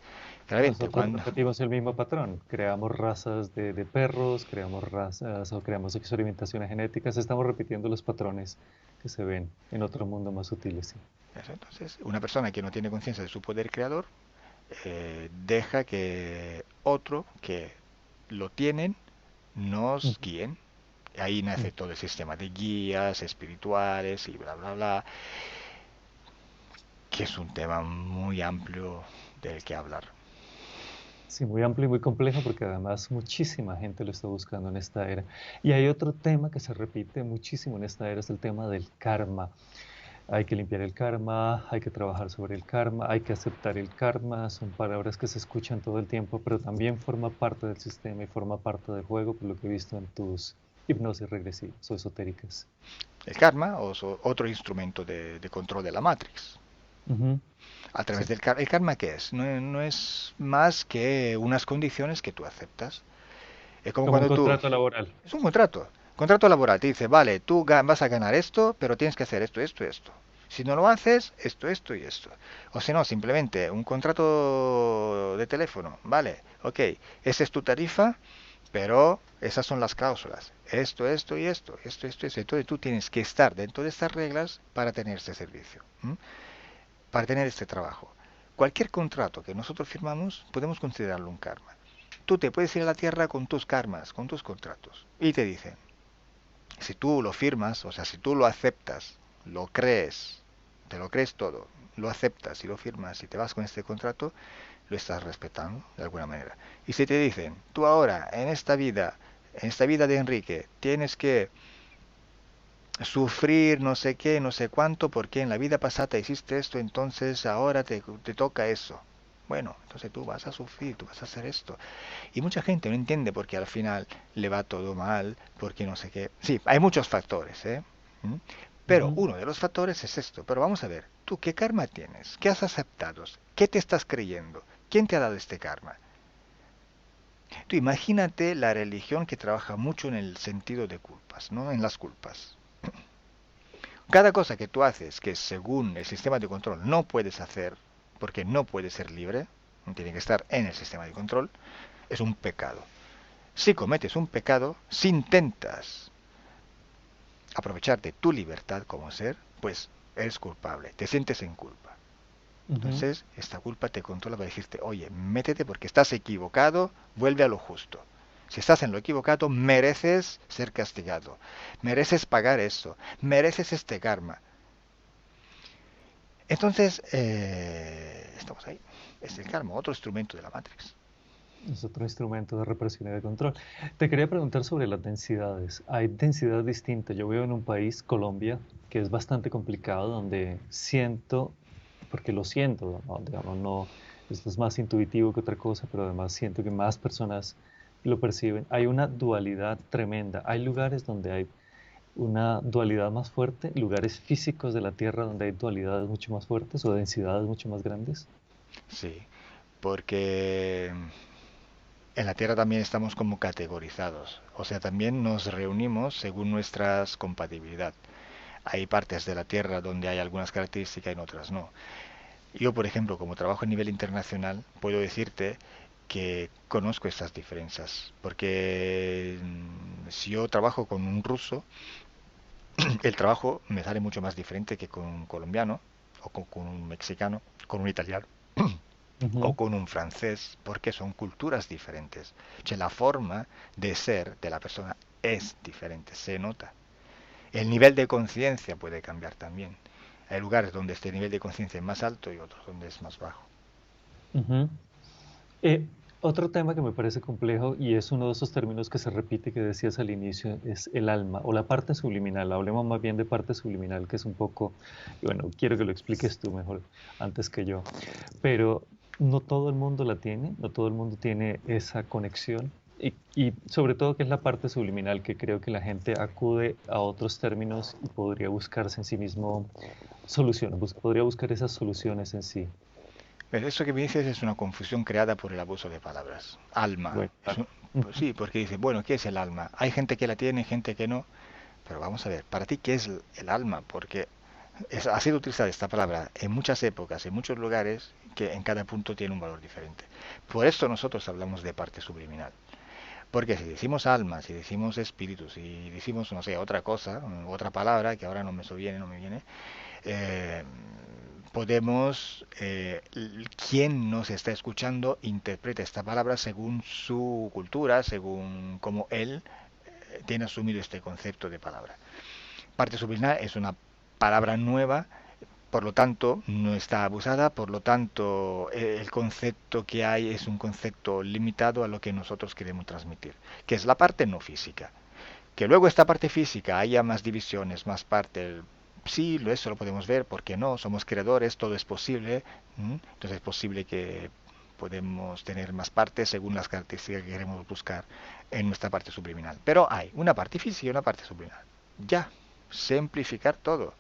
Claramente, Nosotros cuando... repetimos el mismo patrón. Creamos razas de perros, creamos razas o creamos experimentaciones genéticas. Estamos repitiendo los patrones que se ven en otro mundo más sutiles, sí. Entonces, una persona que no tiene conciencia de su poder creador deja que otro que lo tienen nos Ujú, guíen. Ahí nace ujú. todo el sistema de guías espirituales y bla, bla, bla, que es un tema muy amplio del que hablar. Sí, muy amplio y muy complejo porque además muchísima gente lo está buscando en esta era. Y hay otro tema que se repite muchísimo en esta era, es el tema del karma. Hay que limpiar el karma, hay que trabajar sobre el karma, hay que aceptar el karma. Son palabras que se escuchan todo el tiempo, pero también forma parte del sistema y forma parte del juego, por lo que he visto en tus hipnosis regresivas o esotéricas. El karma o otro instrumento de control de la Matrix. Ujú. A través Sí, del karma. ¿El karma qué es? No, no es más que unas condiciones que tú aceptas. Es como como un cuando tú... contrato laboral. Es un contrato. Contrato laboral. Te dice, vale, tú vas a ganar esto, pero tienes que hacer esto, esto, esto. Si no lo haces, esto y esto. O si no, simplemente un contrato de teléfono. Vale, ok. Esa es tu tarifa, pero esas son las cláusulas. Esto y esto. Esto. Entonces tú tienes que estar dentro de estas reglas para tener este servicio. Para tener este trabajo. Cualquier contrato que nosotros firmamos podemos considerarlo un karma. Tú te puedes ir a la tierra con tus karmas, con tus contratos. Y te dicen, si tú lo firmas, o sea, si tú lo aceptas, lo crees, te lo crees todo, lo aceptas y lo firmas y te vas con este contrato, lo estás respetando de alguna manera. Y si te dicen, tú ahora, en esta vida de Enrique, tienes que sufrir no sé qué, no sé cuánto, porque en la vida pasada hiciste esto, entonces ahora te toca eso. Bueno, entonces tú vas a sufrir, tú vas a hacer esto. Y mucha gente no entiende porque al final le va todo mal, porque no sé qué. Sí, hay muchos factores, ¿eh? ¿Mm? Pero Ujú. uno de los factores es esto. Pero vamos a ver, ¿tú qué karma tienes? ¿Qué has aceptado? ¿Qué te estás creyendo? ¿Quién te ha dado este karma? Tú imagínate la religión que trabaja mucho en el sentido de culpas, ¿no? En las culpas. Cada cosa que tú haces que según el sistema de control no puedes hacer, porque no puedes ser libre, tiene que estar en el sistema de control, es un pecado. Si cometes un pecado, si intentas aprovechar de tu libertad como ser, pues eres culpable, te sientes en culpa. Ujú. Entonces, esta culpa te controla para decirte, oye, métete porque estás equivocado, vuelve a lo justo. Si estás en lo equivocado, mereces ser castigado, mereces pagar eso, mereces este karma. Entonces, estamos ahí. Es el karma, otro instrumento de la Matrix. Es otro instrumento de represión y de control. Te quería preguntar sobre las densidades. Hay densidades distintas. Yo vivo en un país, Colombia, que es bastante complicado, donde siento, porque lo siento, ¿no? Digamos, no, esto es más intuitivo que otra cosa, pero además siento que más personas lo perciben. Hay una dualidad tremenda. Hay lugares donde hay una dualidad más fuerte, lugares físicos de la Tierra donde hay dualidades mucho más fuertes o densidades mucho más grandes. Sí, porque en la Tierra también estamos como categorizados. O sea, también nos reunimos según nuestra compatibilidad. Hay partes de la Tierra donde hay algunas características y en otras no. Yo, por ejemplo, como trabajo a nivel internacional, puedo decirte que conozco estas diferencias, porque si yo trabajo con un ruso, el trabajo me sale mucho más diferente que con un colombiano, o con un mexicano, con un italiano, o Ujú. con un francés, porque son culturas diferentes. O sea, la forma de ser de la persona es diferente, se nota. El nivel de conciencia puede cambiar también. Hay lugares donde este nivel de conciencia es más alto y otros donde es más bajo. Ujú. Eh, Otro tema que me parece complejo y es uno de esos términos que se repite que decías al inicio es el alma o la parte subliminal. Hablemos más bien de parte subliminal, que es un poco, y bueno, quiero que lo expliques tú mejor antes que yo, pero no todo el mundo la tiene, no todo el mundo tiene esa conexión y sobre todo que es la parte subliminal que creo que la gente acude a otros términos y podría buscarse en sí mismo soluciones, podría buscar esas soluciones en sí. Pero eso que me dices es una confusión creada por el abuso de palabras. Alma. Bueno, claro. Pues sí, porque dice, bueno, ¿qué es el alma? Hay gente que la tiene, gente que no. Pero vamos a ver, para ti, ¿qué es el alma? Porque ha sido utilizada esta palabra en muchas épocas, en muchos lugares, que en cada punto tiene un valor diferente. Por esto nosotros hablamos de parte subliminal. Porque si decimos alma, si decimos espíritu, si decimos, no sé, otra cosa, otra palabra que ahora no me viene, no me viene, eh, podemos, quien nos está escuchando interpreta esta palabra según su cultura, según cómo él tiene asumido este concepto de palabra. Parte subliminal es una palabra nueva, por lo tanto no está abusada, por lo tanto el concepto que hay es un concepto limitado a lo que nosotros queremos transmitir, que es la parte no física. Que luego esta parte física haya más divisiones, más parte, sí, eso lo podemos ver, porque no, somos creadores, todo es posible, entonces es posible que podemos tener más partes según las características que queremos buscar en nuestra parte subliminal. Pero hay una parte física y una parte subliminal. Ya, simplificar todo.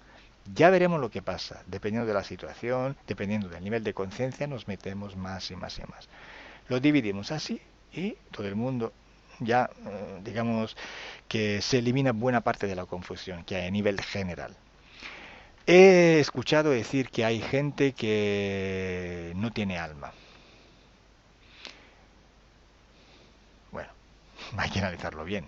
Ya veremos lo que pasa. Dependiendo de la situación, dependiendo del nivel de conciencia, nos metemos más y más y más. Lo dividimos así y todo el mundo ya, digamos, que se elimina buena parte de la confusión que hay a nivel general. He escuchado decir que hay gente que no tiene alma. Bueno, hay que analizarlo bien.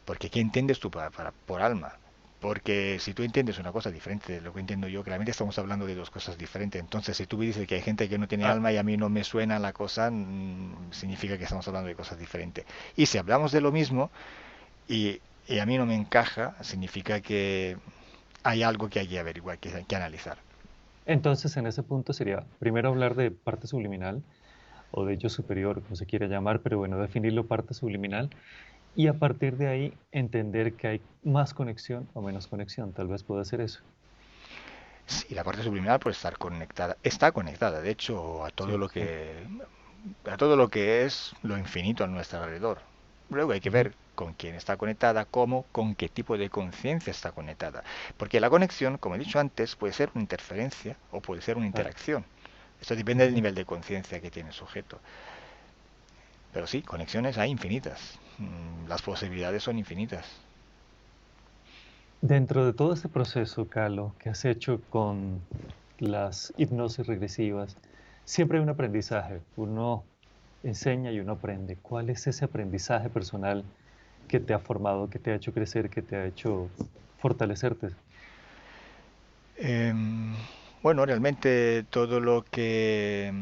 Porque ¿qué entiendes tú por alma? Porque si tú entiendes una cosa diferente de lo que entiendo yo, claramente estamos hablando de dos cosas diferentes. Entonces, si tú me dices que hay gente que no tiene Ah, alma y a mí no me suena la cosa, significa que estamos hablando de cosas diferentes. Y si hablamos de lo mismo y a mí no me encaja, significa que hay algo que hay que averiguar, que hay que analizar. entonces, en ese punto sería primero hablar de parte subliminal o de yo superior, como se quiera llamar, pero bueno, definirlo parte subliminal y a partir de ahí entender que hay más conexión o menos conexión, tal vez pueda ser eso. Sí, la parte subliminal puede estar conectada, está conectada, de hecho, ¿Cierto? a todo lo que es lo infinito a nuestro alrededor. Luego hay que Ujú. ver con quién está conectada, cómo, con qué tipo de conciencia está conectada. Porque la conexión, como he dicho antes, puede ser una interferencia o puede ser una Claro. interacción. Esto depende del Ujú. nivel de conciencia que tiene el sujeto. Pero sí, conexiones hay infinitas. Las posibilidades son infinitas. Dentro de todo este proceso, Carlos, que has hecho con las hipnosis regresivas, siempre hay un aprendizaje. Uno enseña y uno aprende. ¿Cuál es ese aprendizaje personal que te ha formado, que te ha hecho crecer, que te ha hecho fortalecerte? Em, bueno, realmente todo lo que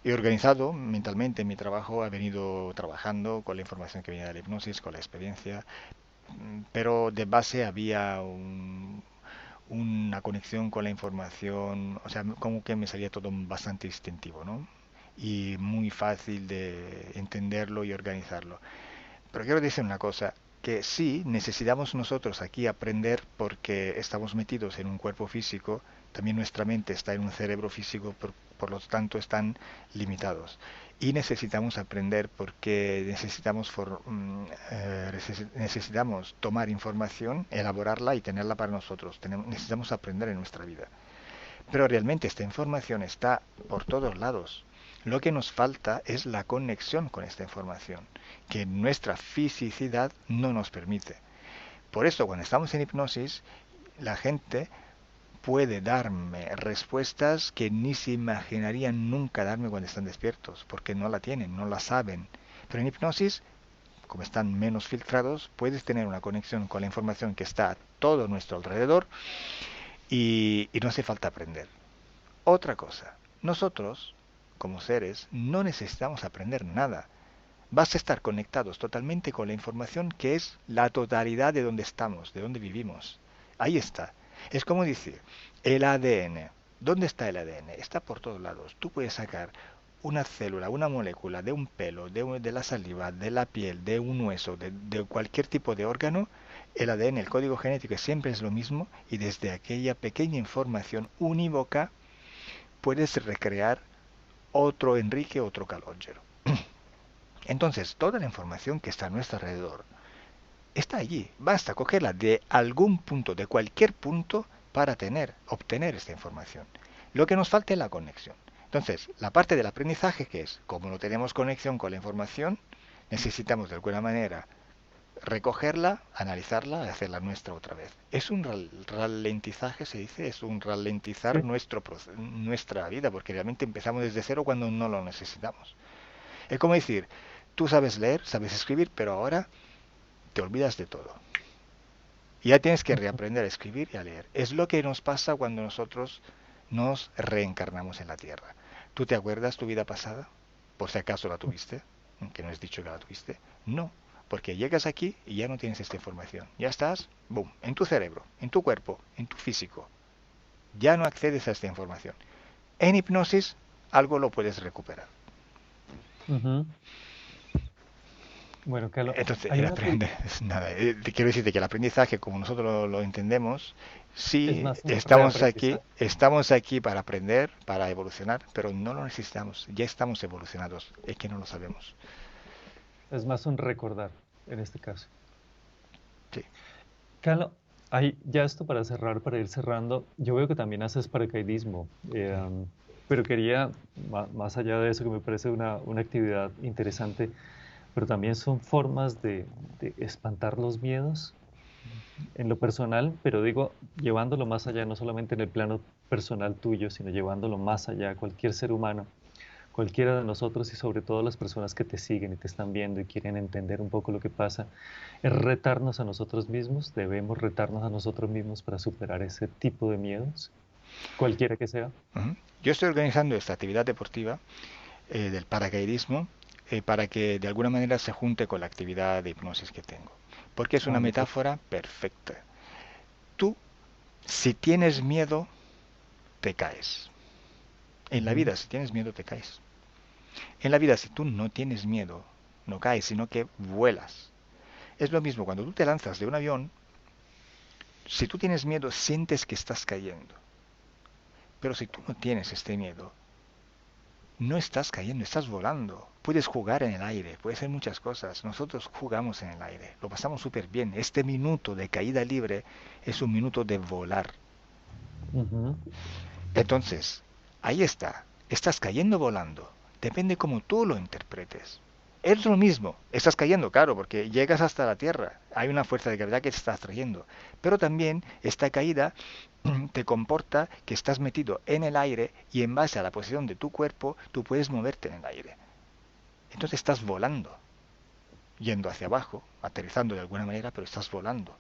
he organizado mentalmente en mi trabajo, ha venido trabajando con la información que venía de la hipnosis, con la experiencia, pero de base había una conexión con la información, o sea, como que me salía todo bastante instintivo, ¿no? Y muy fácil de entenderlo y organizarlo. Pero quiero decir una cosa, que sí, necesitamos nosotros aquí aprender porque estamos metidos en un cuerpo físico, también nuestra mente está en un cerebro físico, por lo tanto están limitados. Y necesitamos aprender porque necesitamos tomar información, elaborarla y tenerla para nosotros. Necesitamos aprender en nuestra vida. Pero realmente esta información está por todos lados. Lo que nos falta es la conexión con esta información, que nuestra fisicidad no nos permite. Por eso, cuando estamos en hipnosis, la gente puede darme respuestas que ni se imaginarían nunca darme cuando están despiertos, porque no la tienen, no la saben. Pero en hipnosis, como están menos filtrados, puedes tener una conexión con la información que está a todo nuestro alrededor y no hace falta aprender. Otra cosa, nosotros, como seres, no necesitamos aprender nada. Basta estar conectados totalmente con la información que es la totalidad de donde estamos, de donde vivimos. Ahí está. Es como decir, el ADN. ¿Dónde está el ADN? Está por todos lados. Tú puedes sacar una célula, una molécula de un pelo, de la saliva, de la piel, de un hueso, de cualquier tipo de órgano. El ADN, el código genético, siempre es lo mismo y desde aquella pequeña información unívoca puedes recrear otro Enrique, otro Calogero. Entonces, toda la información que está a nuestro alrededor está allí. Basta cogerla de algún punto, de cualquier punto, para obtener esta información. Lo que nos falta es la conexión. Entonces, la parte del aprendizaje que es, como no tenemos conexión con la información, necesitamos de alguna manera recogerla, analizarla y hacerla nuestra otra vez. Es un ralentizaje, se dice, es un ralentizar Sí. nuestra vida, porque realmente empezamos desde cero cuando no lo necesitamos. Es como decir, tú sabes leer, sabes escribir, pero ahora te olvidas de todo. Y ya tienes que reaprender a escribir y a leer. Es lo que nos pasa cuando nosotros nos reencarnamos en la Tierra. ¿Tú te acuerdas tu vida pasada? Por si acaso la tuviste, que no es dicho que la tuviste. No, porque llegas aquí y ya no tienes esta información. Ya estás, boom, en tu cerebro, en tu cuerpo, en tu físico. Ya no accedes a esta información. En hipnosis, algo lo puedes recuperar. Ujú. Bueno, Carlos, Entonces, hay el una aprender es nada. Te quiero decirte que el aprendizaje, como nosotros lo entendemos, es sí más un reaprendizaje. estamos aquí para aprender, para evolucionar, pero no lo necesitamos. Ya estamos evolucionados, es que no lo sabemos. Es más un recordar, en este caso. Sí. Carlos, hay ya esto para cerrar, para ir cerrando. Yo veo que también haces paracaidismo, pero quería, más allá de eso, que me parece una actividad interesante, pero también son formas de espantar los miedos en lo personal, pero digo, llevándolo más allá, no solamente en el plano personal tuyo, sino llevándolo más allá a cualquier ser humano, cualquiera de nosotros y sobre todo las personas que te siguen y te están viendo y quieren entender un poco lo que pasa, es retarnos a nosotros mismos, debemos retarnos a nosotros mismos para superar ese tipo de miedos, cualquiera que sea. Ujú. Yo estoy organizando esta actividad deportiva del paracaidismo para que de alguna manera se junte con la actividad de hipnosis que tengo. Porque es una Ah, metáfora perfecta. Tú, si tienes miedo, te caes. En la ujú, vida, si tienes miedo, te caes. En la vida, si tú no tienes miedo, no caes, sino que vuelas. Es lo mismo, cuando tú te lanzas de un avión, si tú tienes miedo, sientes que estás cayendo. Pero si tú no tienes este miedo, no estás cayendo, estás volando. Puedes jugar en el aire, puedes hacer muchas cosas. Nosotros jugamos en el aire, lo pasamos súper bien. Este minuto de caída libre es un minuto de volar. ujú. Entonces, ahí está, estás cayendo volando. Depende cómo tú lo interpretes. Es lo mismo, estás cayendo, claro, porque llegas hasta la Tierra. Hay una fuerza de gravedad que te está trayendo. Pero también esta caída te comporta que estás metido en el aire y en base a la posición de tu cuerpo, tú puedes moverte en el aire. Entonces estás volando, yendo hacia abajo, aterrizando de alguna manera, pero estás volando.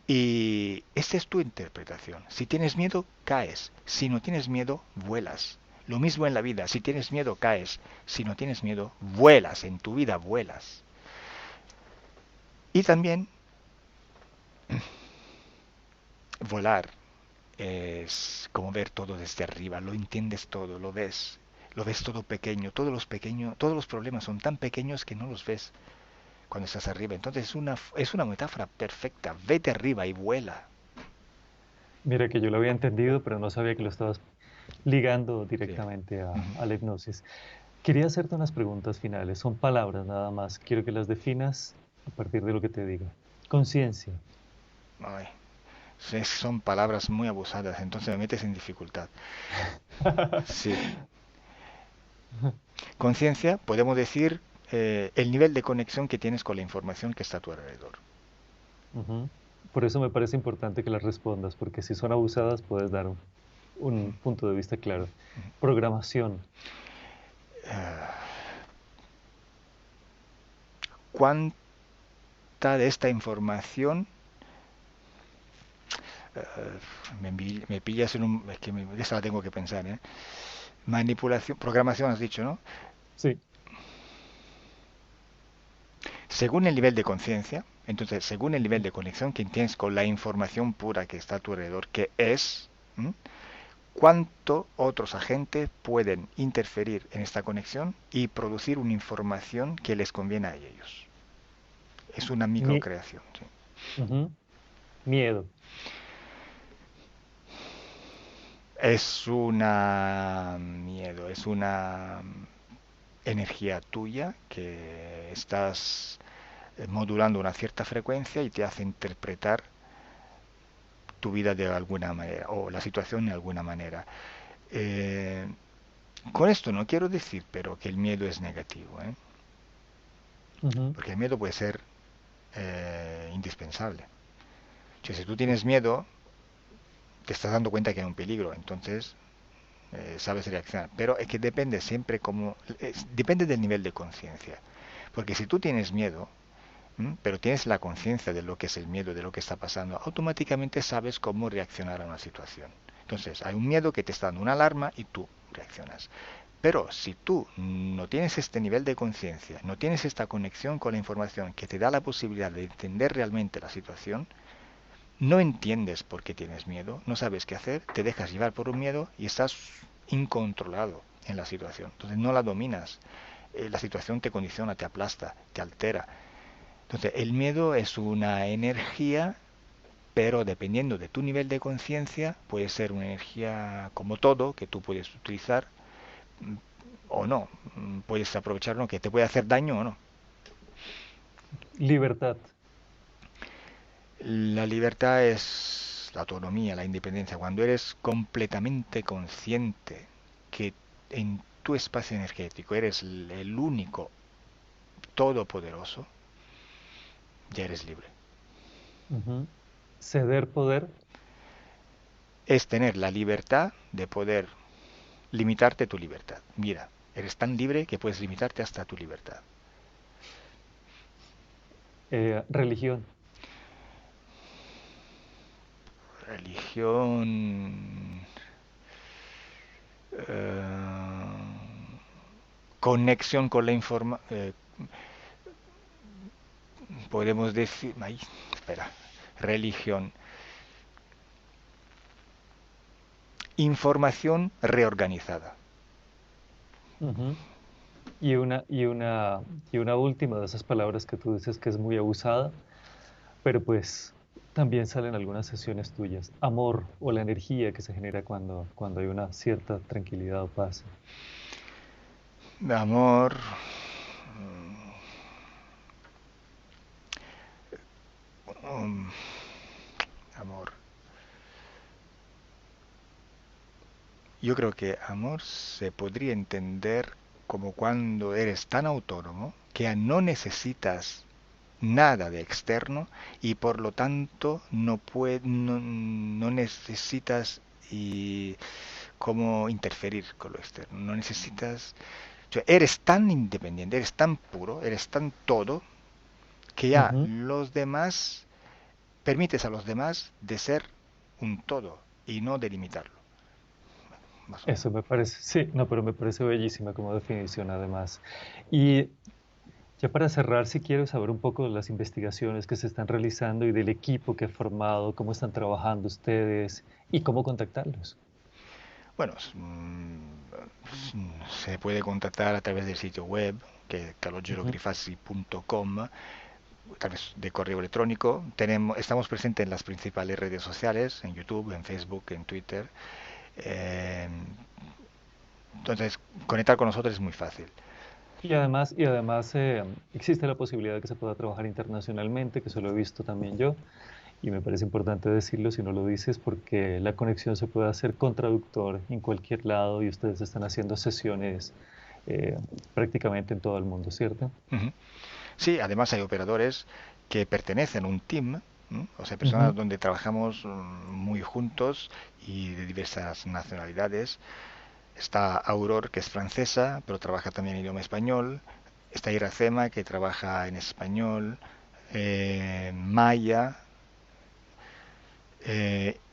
Y esta es tu interpretación. Si tienes miedo, caes. Si no tienes miedo, vuelas. Lo mismo en la vida. Si tienes miedo, caes. Si no tienes miedo, vuelas. En tu vida vuelas. Y también volar es como ver todo desde arriba. Lo entiendes todo, lo ves. Lo ves todo pequeño. Todos los problemas son tan pequeños que no los ves cuando estás arriba. Entonces es una metáfora perfecta. Vete arriba y vuela. Mira que yo lo había entendido, pero no sabía que lo estabas ligando Sí. directamente Ujú. a la hipnosis. Quería hacerte unas preguntas finales, son palabras nada más. Quiero que las definas a partir de lo que te diga. Conciencia. Ay, son palabras muy abusadas, entonces me metes en dificultad. Sí. Conciencia, podemos decir el nivel de conexión que tienes con la información que está a tu alrededor. Ujú. Por eso me parece importante que las respondas, porque si son abusadas puedes dar un punto de vista claro. Programación. ¿Cuánta de esta información me pillas en un... Es que esa la tengo que pensar, ¿eh? Manipulación, programación has dicho, ¿no? Sí. Según el nivel de conciencia, entonces, según el nivel de conexión que tienes con la información pura que está a tu alrededor, que es, ¿m? ¿Cuánto otros agentes pueden interferir en esta conexión y producir una información que les conviene a ellos? Es una Mi- microcreación, ¿sí? Ujú. Miedo. Es una miedo, es una energía tuya que estás modulando una cierta frecuencia y te hace interpretar tu vida de alguna manera o la situación de alguna manera. Eh, con esto no quiero decir, pero que el miedo es negativo, ¿eh? Ujú. Porque el miedo puede ser indispensable. O sea, si tú tienes miedo, te estás dando cuenta que hay un peligro, entonces sabes reaccionar. Pero es que depende siempre como... depende del nivel de conciencia. Porque si tú tienes miedo, pero tienes la conciencia de lo que es el miedo, de lo que está pasando, automáticamente sabes cómo reaccionar a una situación. Entonces, hay un miedo que te está dando una alarma y tú reaccionas. Pero si tú no tienes este nivel de conciencia, no tienes esta conexión con la información que te da la posibilidad de entender realmente la situación, no entiendes por qué tienes miedo, no sabes qué hacer, te dejas llevar por un miedo y estás incontrolado en la situación. Entonces no la dominas. La situación te condiciona, te aplasta, te altera. Entonces el miedo es una energía, pero dependiendo de tu nivel de conciencia, puede ser una energía como todo que tú puedes utilizar o no. Puedes aprovecharlo que te puede hacer daño o no. Libertad. La libertad es la autonomía, la independencia. Cuando eres completamente consciente que en tu espacio energético eres el único todopoderoso, ya eres libre. Ujú. Ceder poder. Es tener la libertad de poder limitarte tu libertad. Mira, eres tan libre que puedes limitarte hasta tu libertad. Religión. Religión... conexión con la información. Podemos decir... Ay, espera. Religión. Información reorganizada. Ujú. Y una última de esas palabras que tú dices que es muy abusada, pero pues también salen algunas sesiones tuyas. Amor o la energía que se genera cuando hay una cierta tranquilidad o paz. Amor. um, amor. Yo creo que amor se podría entender como cuando eres tan autónomo que ya no necesitas nada de externo y por lo tanto no necesitas y cómo interferir con lo externo. No necesitas... O sea, eres tan independiente, eres tan puro, eres tan todo, que ya Ujú. los demás, permites a los demás de ser un todo y no delimitarlo, más o menos. Eso me parece, sí, no, pero me parece bellísima como definición además. Y ya para cerrar, si quiero saber un poco de las investigaciones que se están realizando y del equipo que ha formado, cómo están trabajando ustedes y cómo contactarlos. Bueno, se puede contactar a través del sitio web, que es Ujú. calogero.grifasi.com, a través de correo electrónico. Estamos presentes en las principales redes sociales, en YouTube, en Facebook, en Twitter. Eh, entonces, conectar con nosotros es muy fácil. Y además existe la posibilidad de que se pueda trabajar internacionalmente, que eso lo he visto también yo, y me parece importante decirlo si no lo dices, porque la conexión se puede hacer con traductor en cualquier lado y ustedes están haciendo sesiones eh, prácticamente en todo el mundo, ¿cierto? Uh -huh. Sí, además hay operadores que pertenecen a un team. ¿m? O sea, personas Ujú, donde trabajamos muy juntos y de diversas nacionalidades. Está Aurore, que es francesa, pero trabaja también en idioma español. Está Iracema, que trabaja en español. Maya.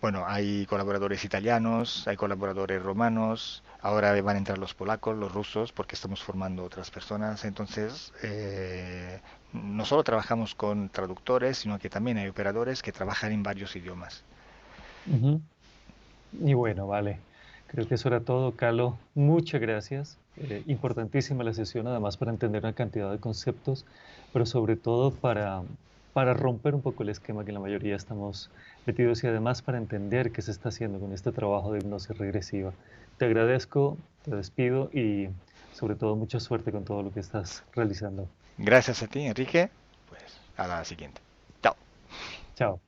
Bueno, hay colaboradores italianos, hay colaboradores romanos. Ahora van a entrar los polacos, los rusos, porque estamos formando otras personas. Entonces, no solo trabajamos con traductores, sino que también hay operadores que trabajan en varios idiomas. ujú. Y bueno, vale. Creo que eso era todo, Carlos. Muchas gracias. Importantísima la sesión, además para entender una cantidad de conceptos, pero sobre todo para romper un poco el esquema que la mayoría estamos metidos y además para entender qué se está haciendo con este trabajo de hipnosis regresiva. Te agradezco, te despido y sobre todo mucha suerte con todo lo que estás realizando. Gracias a ti, Enrique. Pues a la siguiente. Chao. Chao.